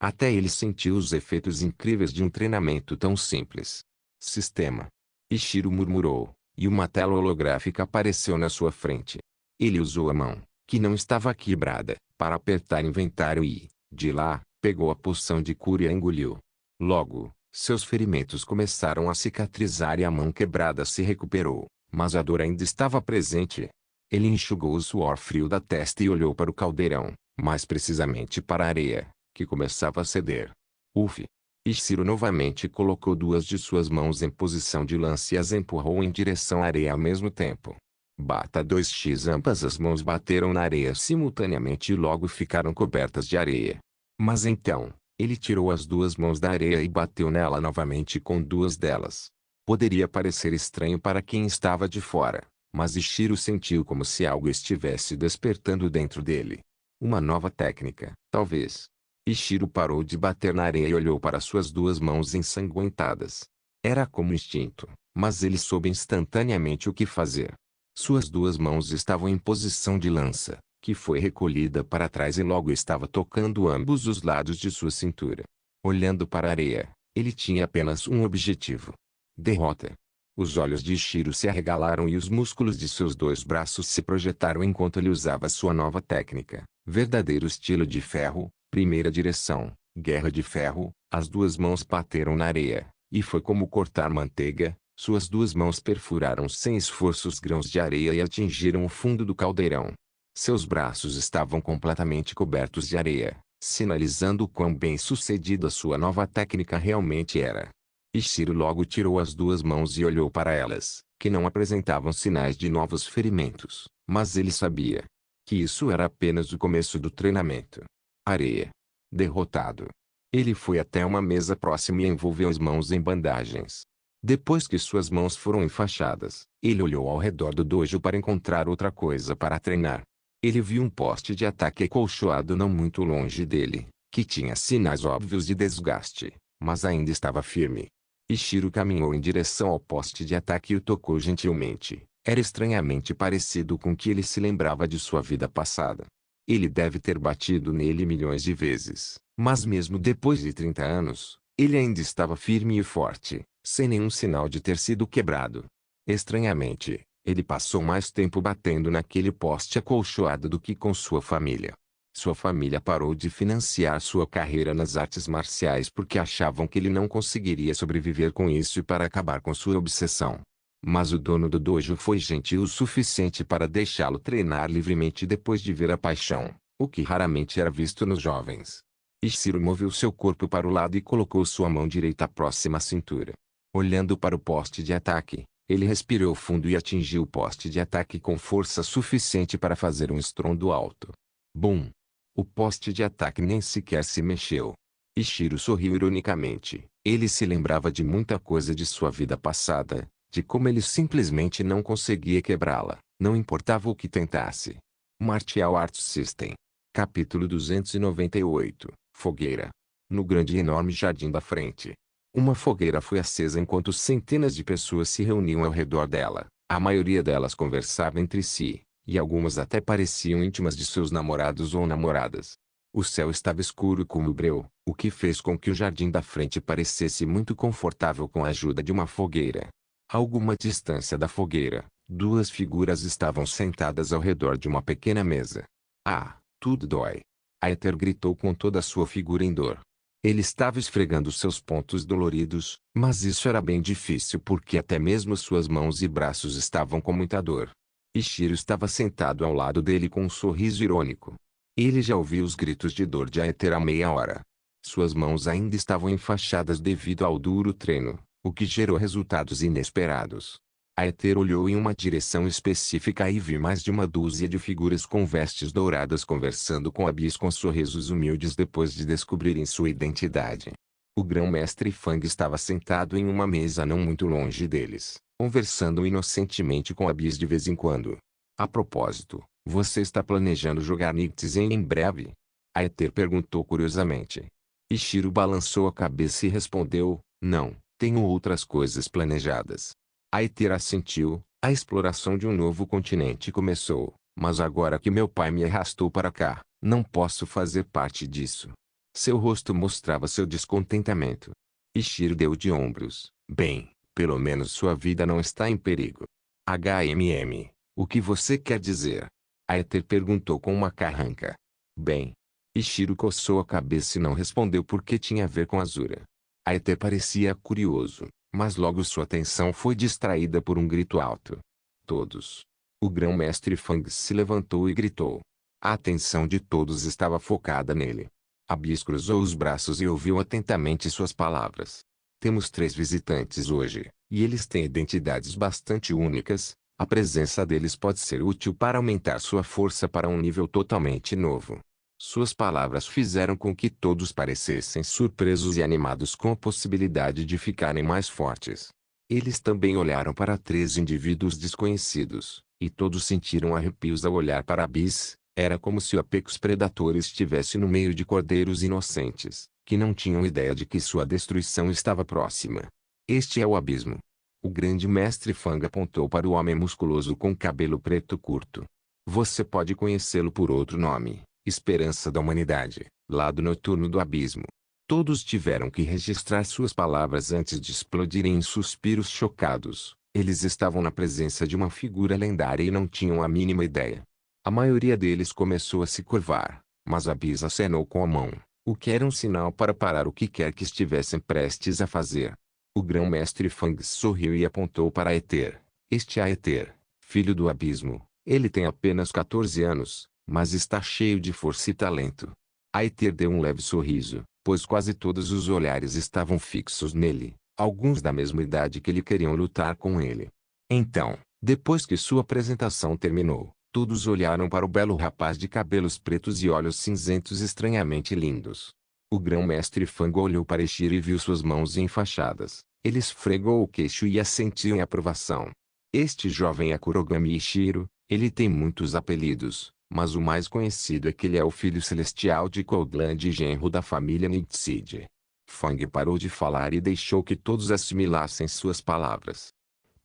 Até ele sentiu os efeitos incríveis de um treinamento tão simples. Sistema. Ichiro murmurou, e uma tela holográfica apareceu na sua frente. Ele usou a mão, que não estava quebrada, para apertar inventário e, de lá, pegou a poção de cura e a engoliu. Logo, seus ferimentos começaram a cicatrizar e a mão quebrada se recuperou, mas a dor ainda estava presente. Ele enxugou o suor frio da testa e olhou para o caldeirão, mais precisamente para a areia, que começava a ceder. Uf! Ishiro novamente colocou duas de suas mãos em posição de lance e as empurrou em direção à areia ao mesmo tempo. Bata 2x. Ambas as mãos bateram na areia simultaneamente e logo ficaram cobertas de areia. Mas então, ele tirou as duas mãos da areia e bateu nela novamente com duas delas. Poderia parecer estranho para quem estava de fora, mas Ishiro sentiu como se algo estivesse despertando dentro dele. Uma nova técnica, talvez. Ishiro parou de bater na areia e olhou para suas duas mãos ensanguentadas. Era como instinto, mas ele soube instantaneamente o que fazer. Suas duas mãos estavam em posição de lança, que foi recolhida para trás e logo estava tocando ambos os lados de sua cintura. Olhando para a areia, ele tinha apenas um objetivo: derrota. Os olhos de Ishiro se arregalaram e os músculos de seus dois braços se projetaram enquanto ele usava sua nova técnica, verdadeiro estilo de ferro, primeira direção, guerra de ferro. As duas mãos bateram na areia, e foi como cortar manteiga. Suas duas mãos perfuraram sem esforço os grãos de areia e atingiram o fundo do caldeirão. Seus braços estavam completamente cobertos de areia, sinalizando o quão bem-sucedida sua nova técnica realmente era. Ishiro logo tirou as duas mãos e olhou para elas, que não apresentavam sinais de novos ferimentos, mas ele sabia que isso era apenas o começo do treinamento. Areia. Derrotado. Ele foi até uma mesa próxima e envolveu as mãos em bandagens. Depois que suas mãos foram enfaixadas, ele olhou ao redor do dojo para encontrar outra coisa para treinar. Ele viu um poste de ataque acolchoado não muito longe dele, que tinha sinais óbvios de desgaste, mas ainda estava firme. Ishiro caminhou em direção ao poste de ataque e o tocou gentilmente. Era estranhamente parecido com o que ele se lembrava de sua vida passada. Ele deve ter batido nele milhões de vezes, mas mesmo depois de 30 anos, ele ainda estava firme e forte, sem nenhum sinal de ter sido quebrado. Estranhamente, ele passou mais tempo batendo naquele poste acolchoado do que com sua família. Sua família parou de financiar sua carreira nas artes marciais porque achavam que ele não conseguiria sobreviver com isso e para acabar com sua obsessão. Mas o dono do dojo foi gentil o suficiente para deixá-lo treinar livremente depois de ver a paixão, o que raramente era visto nos jovens. Ishiro moveu seu corpo para o lado e colocou sua mão direita próxima à cintura. Olhando para o poste de ataque, ele respirou fundo e atingiu o poste de ataque com força suficiente para fazer um estrondo alto. Bum! O poste de ataque nem sequer se mexeu. Ishiro sorriu ironicamente. Ele se lembrava de muita coisa de sua vida passada, de como ele simplesmente não conseguia quebrá-la, não importava o que tentasse. Martial Arts System. Capítulo 298. Fogueira. No grande e enorme jardim da frente, uma fogueira foi acesa enquanto centenas de pessoas se reuniam ao redor dela. A maioria delas conversava entre si, e algumas até pareciam íntimas de seus namorados ou namoradas. O céu estava escuro como breu, o que fez com que o jardim da frente parecesse muito confortável com a ajuda de uma fogueira. A alguma distância da fogueira, duas figuras estavam sentadas ao redor de uma pequena mesa. Ah, tudo dói! Aether gritou com toda a sua figura em dor. Ele estava esfregando seus pontos doloridos, mas isso era bem difícil porque até mesmo suas mãos e braços estavam com muita dor. Ishiro estava sentado ao lado dele com um sorriso irônico. Ele já ouviu os gritos de dor de Aether há meia hora. Suas mãos ainda estavam enfaixadas devido ao duro treino, o que gerou resultados inesperados. Aether olhou em uma direção específica e viu mais de uma dúzia de figuras com vestes douradas conversando com Abyss com sorrisos humildes depois de descobrirem sua identidade. O grão-mestre Fang estava sentado em uma mesa não muito longe deles, conversando inocentemente com Abyss de vez em quando. A propósito, você está planejando jogar Nyx em breve? Aether perguntou curiosamente. Ishiro balançou a cabeça e respondeu, não, tenho outras coisas planejadas. Aether assentiu. A exploração de um novo continente começou, mas agora que meu pai me arrastou para cá, não posso fazer parte disso. Seu rosto mostrava seu descontentamento. Ishiro deu de ombros. Bem, pelo menos sua vida não está em perigo. O que você quer dizer? Aether perguntou com uma carranca. Bem. Ishiro coçou a cabeça e não respondeu porque tinha a ver com Azura. Aether parecia curioso, mas logo sua atenção foi distraída por um grito alto. Todos. O grão-mestre Fang se levantou e gritou. A atenção de todos estava focada nele. Abyss cruzou os braços e ouviu atentamente suas palavras. Temos 3 visitantes hoje, e eles têm identidades bastante únicas. A presença deles pode ser útil para aumentar sua força para um nível totalmente novo. Suas palavras fizeram com que todos parecessem surpresos e animados com a possibilidade de ficarem mais fortes. Eles também olharam para 3 indivíduos desconhecidos, e todos sentiram arrepios ao olhar para Abyss. Era como se o Apex Predator estivesse no meio de cordeiros inocentes, que não tinham ideia de que sua destruição estava próxima. Este é o abismo. O grande mestre Fang apontou para o homem musculoso com cabelo preto curto. Você pode conhecê-lo por outro nome, Esperança da Humanidade, lado noturno do abismo. Todos tiveram que registrar suas palavras antes de explodirem em suspiros chocados. Eles estavam na presença de uma figura lendária e não tinham a mínima ideia. A maioria deles começou a se curvar, mas Abyss acenou com a mão, o que era um sinal para parar o que quer que estivessem prestes a fazer. O grão-mestre Fang sorriu e apontou para Aether. Este é Aether, filho do abismo. Ele tem apenas 14 anos, mas está cheio de força e talento. Aether deu um leve sorriso, pois quase todos os olhares estavam fixos nele, alguns da mesma idade que ele queriam lutar com ele. Então, depois que sua apresentação terminou, todos olharam para o belo rapaz de cabelos pretos e olhos cinzentos estranhamente lindos. O grão-mestre Fang olhou para Ishiro e viu suas mãos enfaixadas. Ele esfregou o queixo e assentiu em aprovação. Este jovem é Kurogami Ishiro. Ele tem muitos apelidos, mas o mais conhecido é que ele é o filho celestial de Coldland e genro da família Nightseed. Fang parou de falar e deixou que todos assimilassem suas palavras.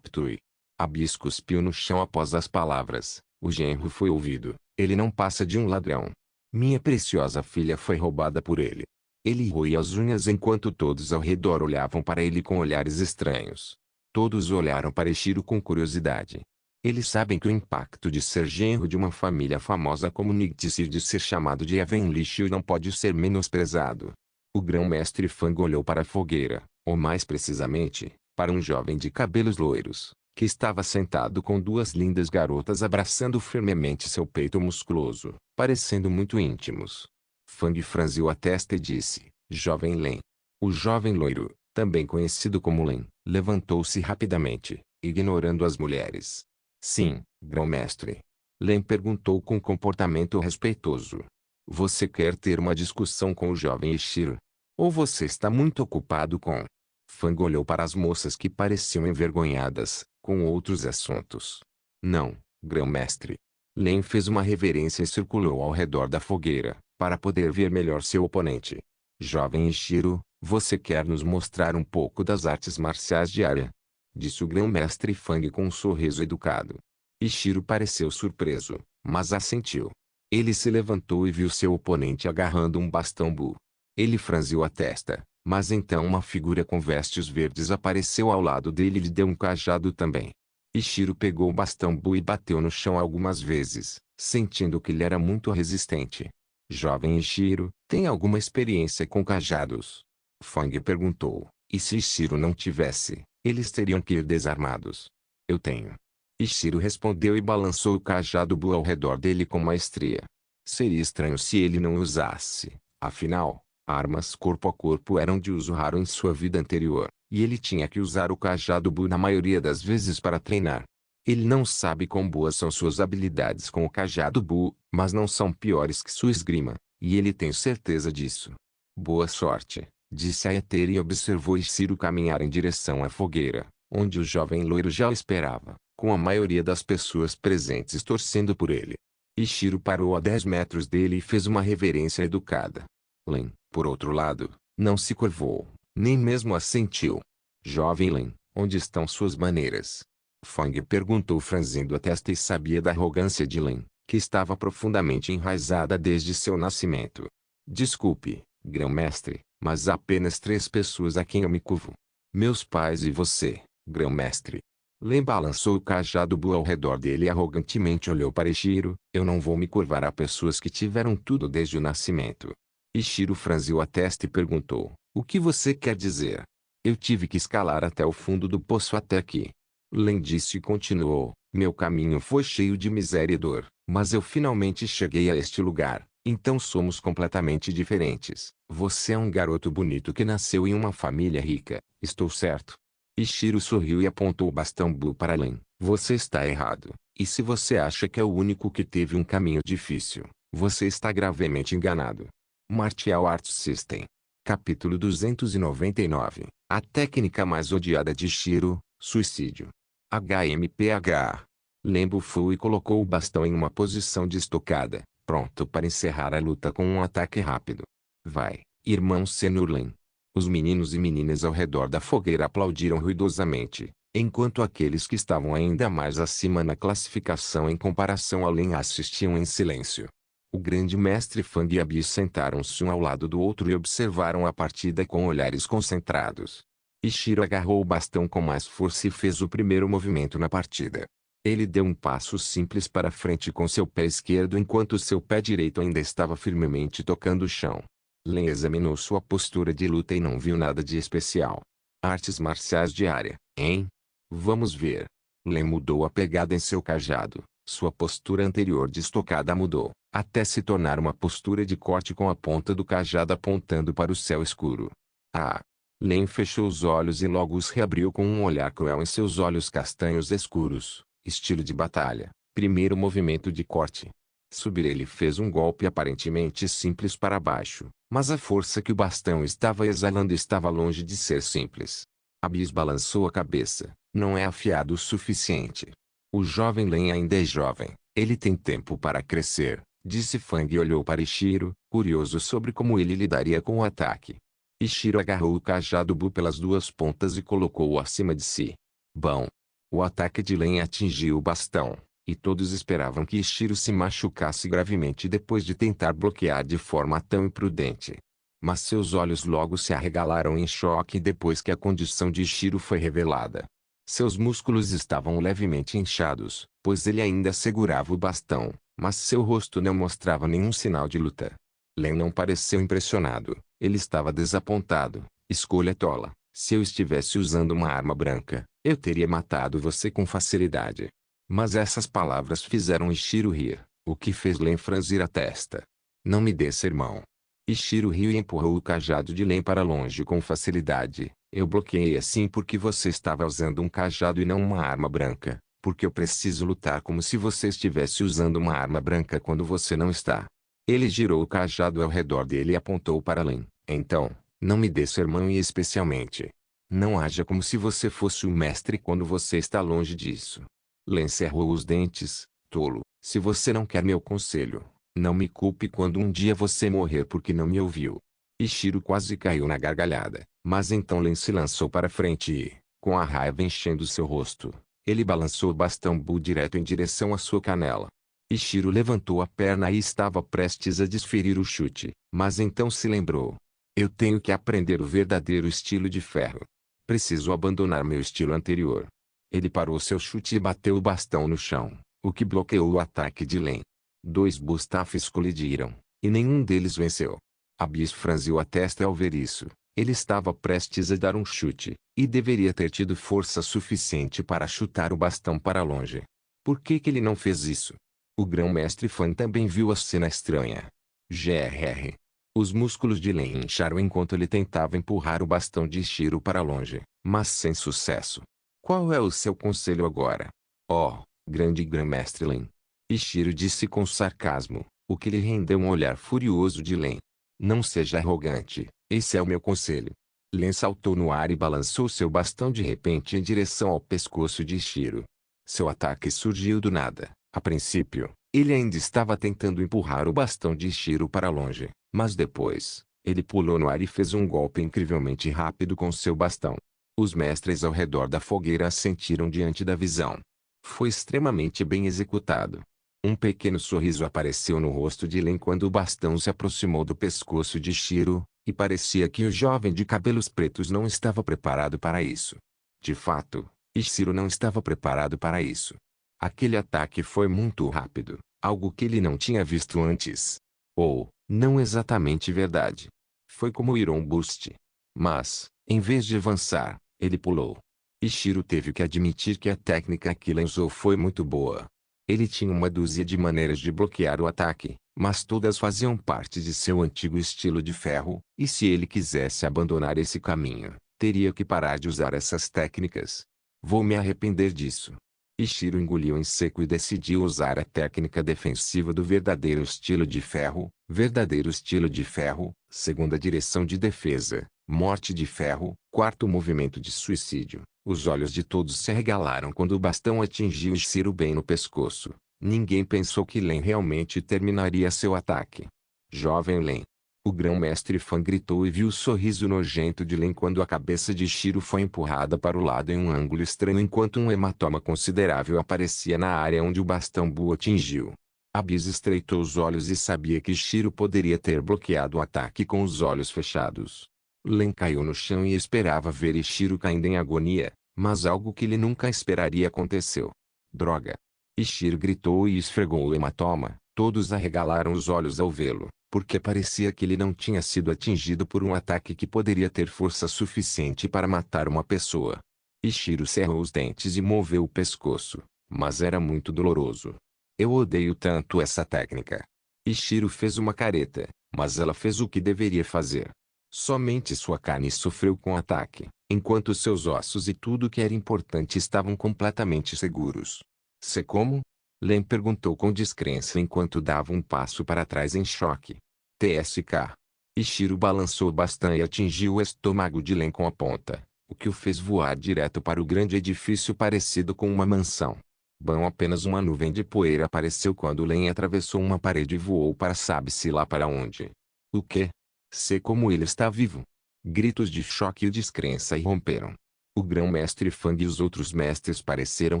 Ptui. Abyss cuspiu no chão após as palavras. O genro foi ouvido. Ele não passa de um ladrão. Minha preciosa filha foi roubada por ele. Ele roía as unhas enquanto todos ao redor olhavam para ele com olhares estranhos. Todos olharam para Ishiro com curiosidade. Eles sabem que o impacto de ser genro de uma família famosa como Nightseed e ser chamado de Evenlishio não pode ser menosprezado. O grão-mestre Fang olhou para a fogueira, ou mais precisamente, para um jovem de cabelos loiros, que estava sentado com 2 lindas garotas abraçando firmemente seu peito musculoso, parecendo muito íntimos. Fang franziu a testa e disse, Jovem Len. O jovem loiro, também conhecido como Len, levantou-se rapidamente, ignorando as mulheres. Sim, grão-mestre. Len perguntou com comportamento respeitoso. Você quer ter uma discussão com o jovem Ishiro? Ou você está muito ocupado com... Fang olhou para as moças que pareciam envergonhadas, com outros assuntos. Não, grão-mestre. Len fez uma reverência e circulou ao redor da fogueira, para poder ver melhor seu oponente. Jovem Ishiro, você quer nos mostrar um pouco das artes marciais de Arya? Disse o grão-mestre Fang com um sorriso educado. Ishiro pareceu surpreso, mas assentiu. Ele se levantou e viu seu oponente agarrando um bastão Bu. Ele franziu a testa, mas então uma figura com vestes verdes apareceu ao lado dele e lhe deu um cajado também. Ishiro pegou o bastão Bu e bateu no chão algumas vezes, sentindo que ele era muito resistente. Jovem Ishiro, tem alguma experiência com cajados? Fang perguntou. E se Ishiro não tivesse, eles teriam que ir desarmados. Eu tenho. Ishiro respondeu e balançou o cajado Bu ao redor dele com maestria. Seria estranho se ele não usasse. Afinal, armas corpo a corpo eram de uso raro em sua vida anterior, e ele tinha que usar o cajado Bu na maioria das vezes para treinar. Ele não sabe quão boas são suas habilidades com o cajado Bu, mas não são piores que sua esgrima, e ele tem certeza disso. Boa sorte, disse Aether e observou Ishiro caminhar em direção à fogueira, onde o jovem loiro já o esperava, com a maioria das pessoas presentes torcendo por ele. Ishiro parou a 10 metros dele e fez uma reverência educada. Len, por outro lado, não se curvou, nem mesmo assentiu. Jovem Len, onde estão suas maneiras? Fang perguntou franzindo a testa e sabia da arrogância de Len, que estava profundamente enraizada desde seu nascimento. Desculpe, grão-mestre, mas há apenas 3 pessoas a quem eu me curvo. Meus pais e você, grão-mestre. Len balançou o cajado Bu ao redor dele e arrogantemente olhou para Ishiro. Eu não vou me curvar a pessoas que tiveram tudo desde o nascimento. Ishiro franziu a testa e perguntou, o que você quer dizer? Eu tive que escalar até o fundo do poço até aqui. Len disse e continuou, meu caminho foi cheio de miséria e dor, mas eu finalmente cheguei a este lugar, então somos completamente diferentes. Você é um garoto bonito que nasceu em uma família rica, estou certo? Ishiro sorriu e apontou o bastão Bu para Len. Você está errado, e se você acha que é o único que teve um caminho difícil, você está gravemente enganado. Martial Arts System. Capítulo 299. A técnica mais odiada de Ishiro, suicídio. HMPH. Len bufou e colocou o bastão em uma posição de estocada, pronto para encerrar a luta com um ataque rápido. Vai, irmão Sênior Len. Os meninos e meninas ao redor da fogueira aplaudiram ruidosamente, enquanto aqueles que estavam ainda mais acima na classificação em comparação a Len assistiam em silêncio. O grande mestre Fang e Abi sentaram-se um ao lado do outro e observaram a partida com olhares concentrados. Ishiro agarrou o bastão com mais força e fez o primeiro movimento na partida. Ele deu um passo simples para frente com seu pé esquerdo enquanto seu pé direito ainda estava firmemente tocando o chão. Len examinou sua postura de luta e não viu nada de especial. Artes marciais de área, hein? Vamos ver. Len mudou a pegada em seu cajado. Sua postura anterior de estocada mudou, até se tornar uma postura de corte com a ponta do cajado apontando para o céu escuro. Ah! Len fechou os olhos e logo os reabriu com um olhar cruel em seus olhos castanhos escuros. Estilo de batalha. Primeiro movimento de corte. Subir. Ele fez um golpe aparentemente simples para baixo, mas a força que o bastão estava exalando estava longe de ser simples. Abyss balançou a cabeça. Não é afiado o suficiente. O jovem Len ainda é jovem. Ele tem tempo para crescer, disse Fang e olhou para Ishiro, curioso sobre como ele lidaria com o ataque. Ishiro agarrou o cajado Bu pelas duas pontas e colocou-o acima de si. Bom! O ataque de Len atingiu o bastão, e todos esperavam que Ishiro se machucasse gravemente depois de tentar bloquear de forma tão imprudente. Mas seus olhos logo se arregalaram em choque depois que a condição de Ishiro foi revelada. Seus músculos estavam levemente inchados, pois ele ainda segurava o bastão, mas seu rosto não mostrava nenhum sinal de luta. Len não pareceu impressionado, ele estava desapontado. Escolha tola. Se eu estivesse usando uma arma branca, eu teria matado você com facilidade. Mas essas palavras fizeram Ishiro rir, o que fez Len franzir a testa. Não me dê sermão. Ishiro riu e empurrou o cajado de Len para longe com facilidade. Eu bloqueei assim porque você estava usando um cajado e não uma arma branca, porque eu preciso lutar como se você estivesse usando uma arma branca quando você não está. Ele girou o cajado ao redor dele e apontou para Len. Então, não me dê sermão e especialmente, não haja como se você fosse o mestre quando você está longe disso. Len cerrou os dentes. Tolo, se você não quer meu conselho, não me culpe quando um dia você morrer porque não me ouviu. Ishiro quase caiu na gargalhada, mas então Len se lançou para frente e, com a raiva enchendo seu rosto, ele balançou o bastão Bu direto em direção à sua canela. Ishiro levantou a perna e estava prestes a desferir o chute, mas então se lembrou. Eu tenho que aprender o verdadeiro estilo de ferro. Preciso abandonar meu estilo anterior. Ele parou seu chute e bateu o bastão no chão, o que bloqueou o ataque de Len. Dois Bustafes colidiram, e nenhum deles venceu. Abyss franziu a testa ao ver isso. Ele estava prestes a dar um chute, e deveria ter tido força suficiente para chutar o bastão para longe. Por que ele não fez isso? O grão-mestre Fan também viu a cena estranha. Grr. Os músculos de Len incharam enquanto ele tentava empurrar o bastão de Ishiro para longe, mas sem sucesso. Qual é o seu conselho agora? Oh, grande grão-mestre Len. Ishiro disse com sarcasmo, o que lhe rendeu um olhar furioso de Len. Não seja arrogante, esse é o meu conselho. Len saltou no ar e balançou seu bastão de repente em direção ao pescoço de Ishiro. Seu ataque surgiu do nada. A princípio, ele ainda estava tentando empurrar o bastão de Ishiro para longe, mas depois, ele pulou no ar e fez um golpe incrivelmente rápido com seu bastão. Os mestres ao redor da fogueira assentiram diante da visão. Foi extremamente bem executado. Um pequeno sorriso apareceu no rosto de Len quando o bastão se aproximou do pescoço de Ishiro, e parecia que o jovem de cabelos pretos não estava preparado para isso. De fato, Ishiro não estava preparado para isso. Aquele ataque foi muito rápido, algo que ele não tinha visto antes. Ou, não exatamente verdade. Foi como o Iron Burst. Mas, em vez de avançar, ele pulou. Ishiro teve que admitir que a técnica que ele usou foi muito boa. Ele tinha uma dúzia de maneiras de bloquear o ataque, mas todas faziam parte de seu antigo estilo de ferro, e se ele quisesse abandonar esse caminho, teria que parar de usar essas técnicas. Vou me arrepender disso. Ishiro engoliu em seco e decidiu usar a técnica defensiva do verdadeiro estilo de ferro. Verdadeiro estilo de ferro, segunda direção de defesa, morte de ferro, quarto movimento de suicídio. Os olhos de todos se arregalaram quando o bastão atingiu Ishiro bem no pescoço. Ninguém pensou que Len realmente terminaria seu ataque. Jovem Len. O grão-mestre Fan gritou e viu o sorriso nojento de Len quando a cabeça de Ishiro foi empurrada para o lado em um ângulo estranho enquanto um hematoma considerável aparecia na área onde o bastão Bu atingiu. Abyss estreitou os olhos e sabia que Ishiro poderia ter bloqueado o ataque com os olhos fechados. Len caiu no chão e esperava ver Ishiro caindo em agonia, mas algo que ele nunca esperaria aconteceu. Droga! Ishiro gritou e esfregou o hematoma. Todos arregalaram os olhos ao vê-lo, porque parecia que ele não tinha sido atingido por um ataque que poderia ter força suficiente para matar uma pessoa. Ishiro cerrou os dentes e moveu o pescoço, mas era muito doloroso. Eu odeio tanto essa técnica. Ishiro fez uma careta, mas ela fez o que deveria fazer. Somente sua carne sofreu com o ataque, enquanto seus ossos e tudo que era importante estavam completamente seguros. Sei como? Len perguntou com descrença enquanto dava um passo para trás em choque. TSK. Ishiro balançou o bastão e atingiu o estômago de Len com a ponta, o que o fez voar direto para o grande edifício parecido com uma mansão. Bom, apenas uma nuvem de poeira apareceu quando Len atravessou uma parede e voou para sabe-se lá para onde. O quê? Sei como ele está vivo. Gritos de choque e descrença irromperam. O grão-mestre Fang e os outros mestres pareceram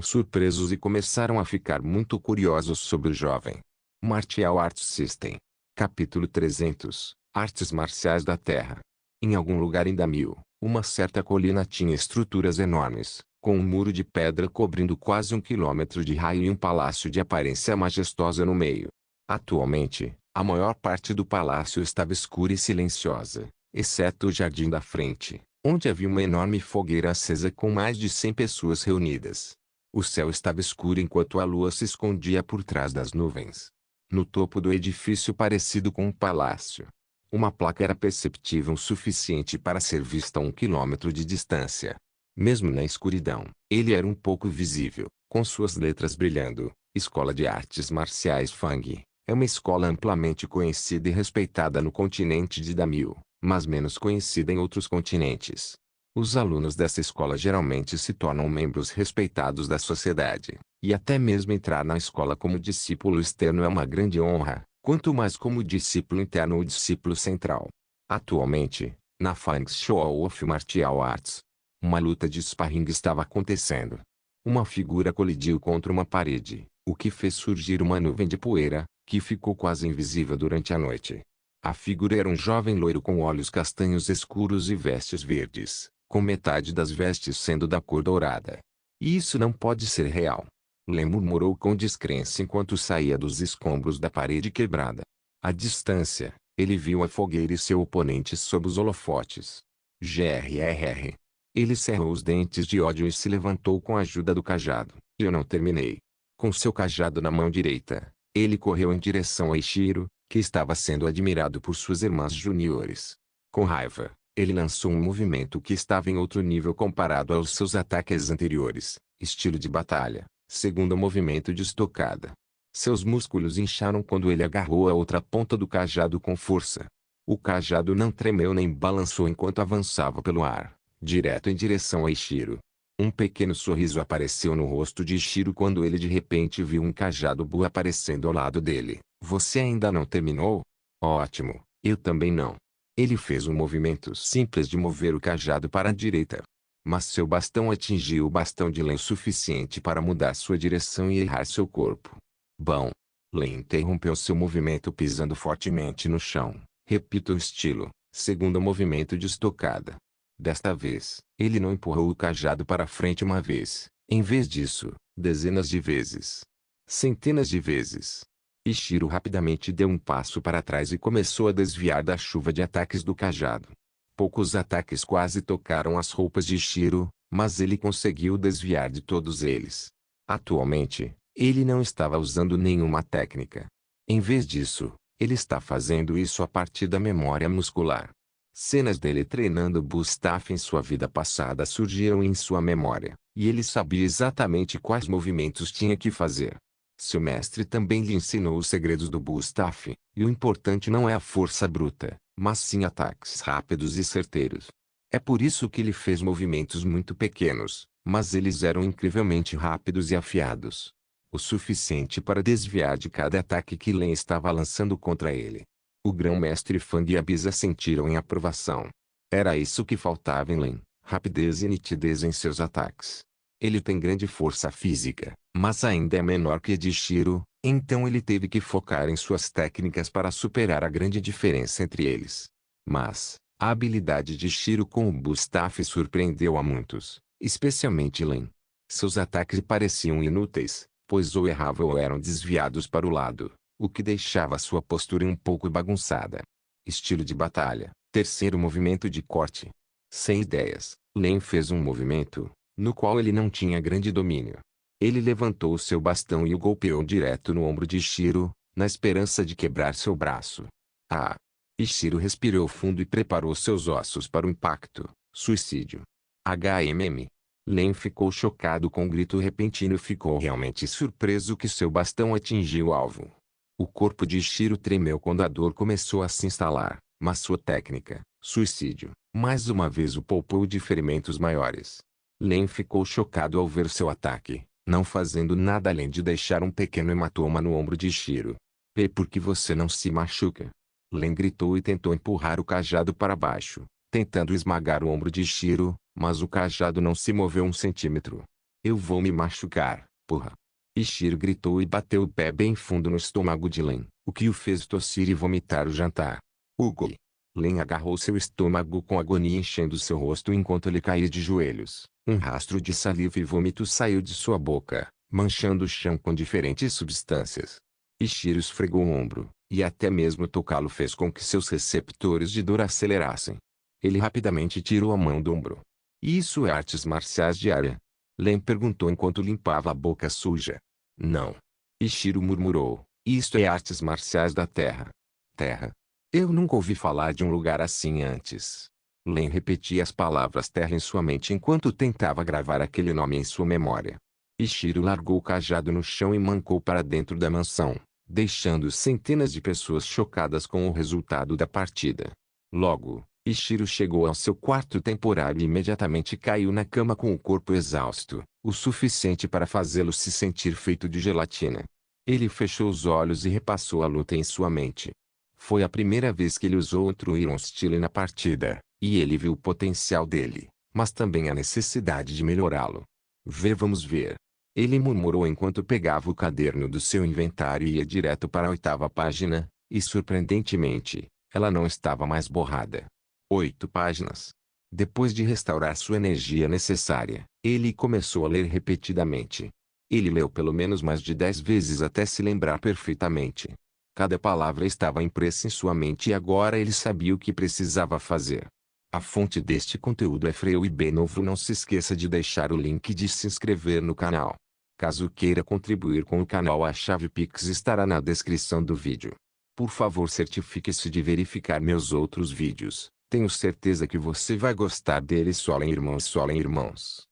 surpresos e começaram a ficar muito curiosos sobre o jovem. Martial Arts System. Capítulo 300. Artes Marciais da Terra. Em algum lugar em Damil, uma certa colina tinha estruturas enormes, com um muro de pedra cobrindo quase 1 quilômetro de raio e um palácio de aparência majestosa no meio. Atualmente, a maior parte do palácio estava escura e silenciosa, exceto o jardim da frente, onde havia uma enorme fogueira acesa com mais de 100 pessoas reunidas. O céu estava escuro enquanto a lua se escondia por trás das nuvens. No topo do edifício parecido com um palácio, uma placa era perceptível o suficiente para ser vista a 1 quilômetro de distância. Mesmo na escuridão, ele era um pouco visível, com suas letras brilhando. Escola de Artes Marciais Fang. É uma escola amplamente conhecida e respeitada no continente de Damil, mas menos conhecida em outros continentes. Os alunos dessa escola geralmente se tornam membros respeitados da sociedade, e até mesmo entrar na escola como discípulo externo é uma grande honra, quanto mais como discípulo interno ou discípulo central. Atualmente, na Fang Show of Martial Arts, uma luta de sparring estava acontecendo. Uma figura colidiu contra uma parede, o que fez surgir uma nuvem de poeira, que ficou quase invisível durante a noite. A figura era um jovem loiro com olhos castanhos escuros e vestes verdes, com metade das vestes sendo da cor dourada. Isso não pode ser real. Len murmurou com descrença enquanto saía dos escombros da parede quebrada. À distância, ele viu a fogueira e seu oponente sob os holofotes. GRRR. Ele cerrou os dentes de ódio e se levantou com a ajuda do cajado. Eu não terminei. Com seu cajado na mão direita, ele correu em direção a Ishiro, que estava sendo admirado por suas irmãs juniores. Com raiva, ele lançou um movimento que estava em outro nível comparado aos seus ataques anteriores, estilo de batalha, segundo movimento de estocada. Seus músculos incharam quando ele agarrou a outra ponta do cajado com força. O cajado não tremeu nem balançou enquanto avançava pelo ar, direto em direção a Ishiro. Um pequeno sorriso apareceu no rosto de Ishiro quando ele de repente viu um cajado Bu aparecendo ao lado dele. Você ainda não terminou? Ótimo, eu também não. Ele fez um movimento simples de mover o cajado para a direita. Mas seu bastão atingiu o bastão de Len o suficiente para mudar sua direção e errar seu corpo. Bom. Len interrompeu seu movimento pisando fortemente no chão. Repita o estilo, segundo movimento de estocada. Desta vez, ele não empurrou o cajado para frente uma vez. Em vez disso, dezenas de vezes. Centenas de vezes. Ichiro rapidamente deu um passo para trás e começou a desviar da chuva de ataques do cajado. Poucos ataques quase tocaram as roupas de Ichiro, mas ele conseguiu desviar de todos eles. Atualmente, ele não estava usando nenhuma técnica. Em vez disso, ele está fazendo isso a partir da memória muscular. Cenas dele treinando Bustaff em sua vida passada surgiram em sua memória, e ele sabia exatamente quais movimentos tinha que fazer. Seu mestre também lhe ensinou os segredos do Bustaff, e o importante não é a força bruta, mas sim ataques rápidos e certeiros. É por isso que ele fez movimentos muito pequenos, mas eles eram incrivelmente rápidos e afiados. O suficiente para desviar de cada ataque que Len estava lançando contra ele. O grão-mestre Fang e a Bisa sentiram em aprovação. Era isso que faltava em Len, rapidez e nitidez em seus ataques. Ele tem grande força física, mas ainda é menor que a de Ichiro, então ele teve que focar em suas técnicas para superar a grande diferença entre eles. Mas, a habilidade de Ichiro com o Bustaff surpreendeu a muitos, especialmente Len. Seus ataques pareciam inúteis, pois ou erravam ou eram desviados para o lado, o que deixava sua postura um pouco bagunçada. Estilo de batalha, terceiro movimento de corte. Sem ideias, Len fez um movimento, no qual ele não tinha grande domínio. Ele levantou o seu bastão e o golpeou direto no ombro de Ichiro, na esperança de quebrar seu braço. Ah! Ichiro respirou fundo e preparou seus ossos para o impacto. Suicídio. HMM. Len ficou chocado com o grito repentino e ficou realmente surpreso que seu bastão atingiu o alvo. O corpo de Ichiro tremeu quando a dor começou a se instalar, mas sua técnica, suicídio, mais uma vez o poupou de ferimentos maiores. Len ficou chocado ao ver seu ataque, não fazendo nada além de deixar um pequeno hematoma no ombro de Ichiro. E por que você não se machuca? Len gritou e tentou empurrar o cajado para baixo, tentando esmagar o ombro de Ichiro, mas o cajado não se moveu um centímetro. Eu vou me machucar, porra! Ichiro gritou e bateu o pé bem fundo no estômago de Len, o que o fez tossir e vomitar o jantar. Hugo! Len agarrou seu estômago com agonia enchendo seu rosto enquanto ele caía de joelhos. Um rastro de saliva e vômito saiu de sua boca, manchando o chão com diferentes substâncias. Ichiro esfregou o ombro, e até mesmo tocá-lo fez com que seus receptores de dor acelerassem. Ele rapidamente tirou a mão do ombro. Isso é artes marciais de área? Len perguntou enquanto limpava a boca suja. Não. Ichiro murmurou. Isto é artes marciais da terra. Terra? Eu nunca ouvi falar de um lugar assim antes. Len repetia as palavras terra em sua mente enquanto tentava gravar aquele nome em sua memória. Ichiro largou o cajado no chão e mancou para dentro da mansão, deixando centenas de pessoas chocadas com o resultado da partida. Logo, Ichiro chegou ao seu quarto temporário e imediatamente caiu na cama com o corpo exausto, o suficiente para fazê-lo se sentir feito de gelatina. Ele fechou os olhos e repassou a luta em sua mente. Foi a primeira vez que ele usou outro Iron Steel na partida, e ele viu o potencial dele, mas também a necessidade de melhorá-lo. Vamos ver. Ele murmurou enquanto pegava o caderno do seu inventário e ia direto para a 8ª página, e surpreendentemente, ela não estava mais borrada. 8 páginas. Depois de restaurar sua energia necessária, ele começou a ler repetidamente. Ele leu pelo menos mais de 10 vezes até se lembrar perfeitamente. Cada palavra estava impressa em sua mente e agora ele sabia o que precisava fazer. A fonte deste conteúdo é Freio e Benovo. Não se esqueça de deixar o link de se inscrever no canal. Caso queira contribuir com o canal, a chave Pix estará na descrição do vídeo. Por favor, certifique-se de verificar meus outros vídeos. Tenho certeza que você vai gostar deles. Solem irmãos, solem irmãos.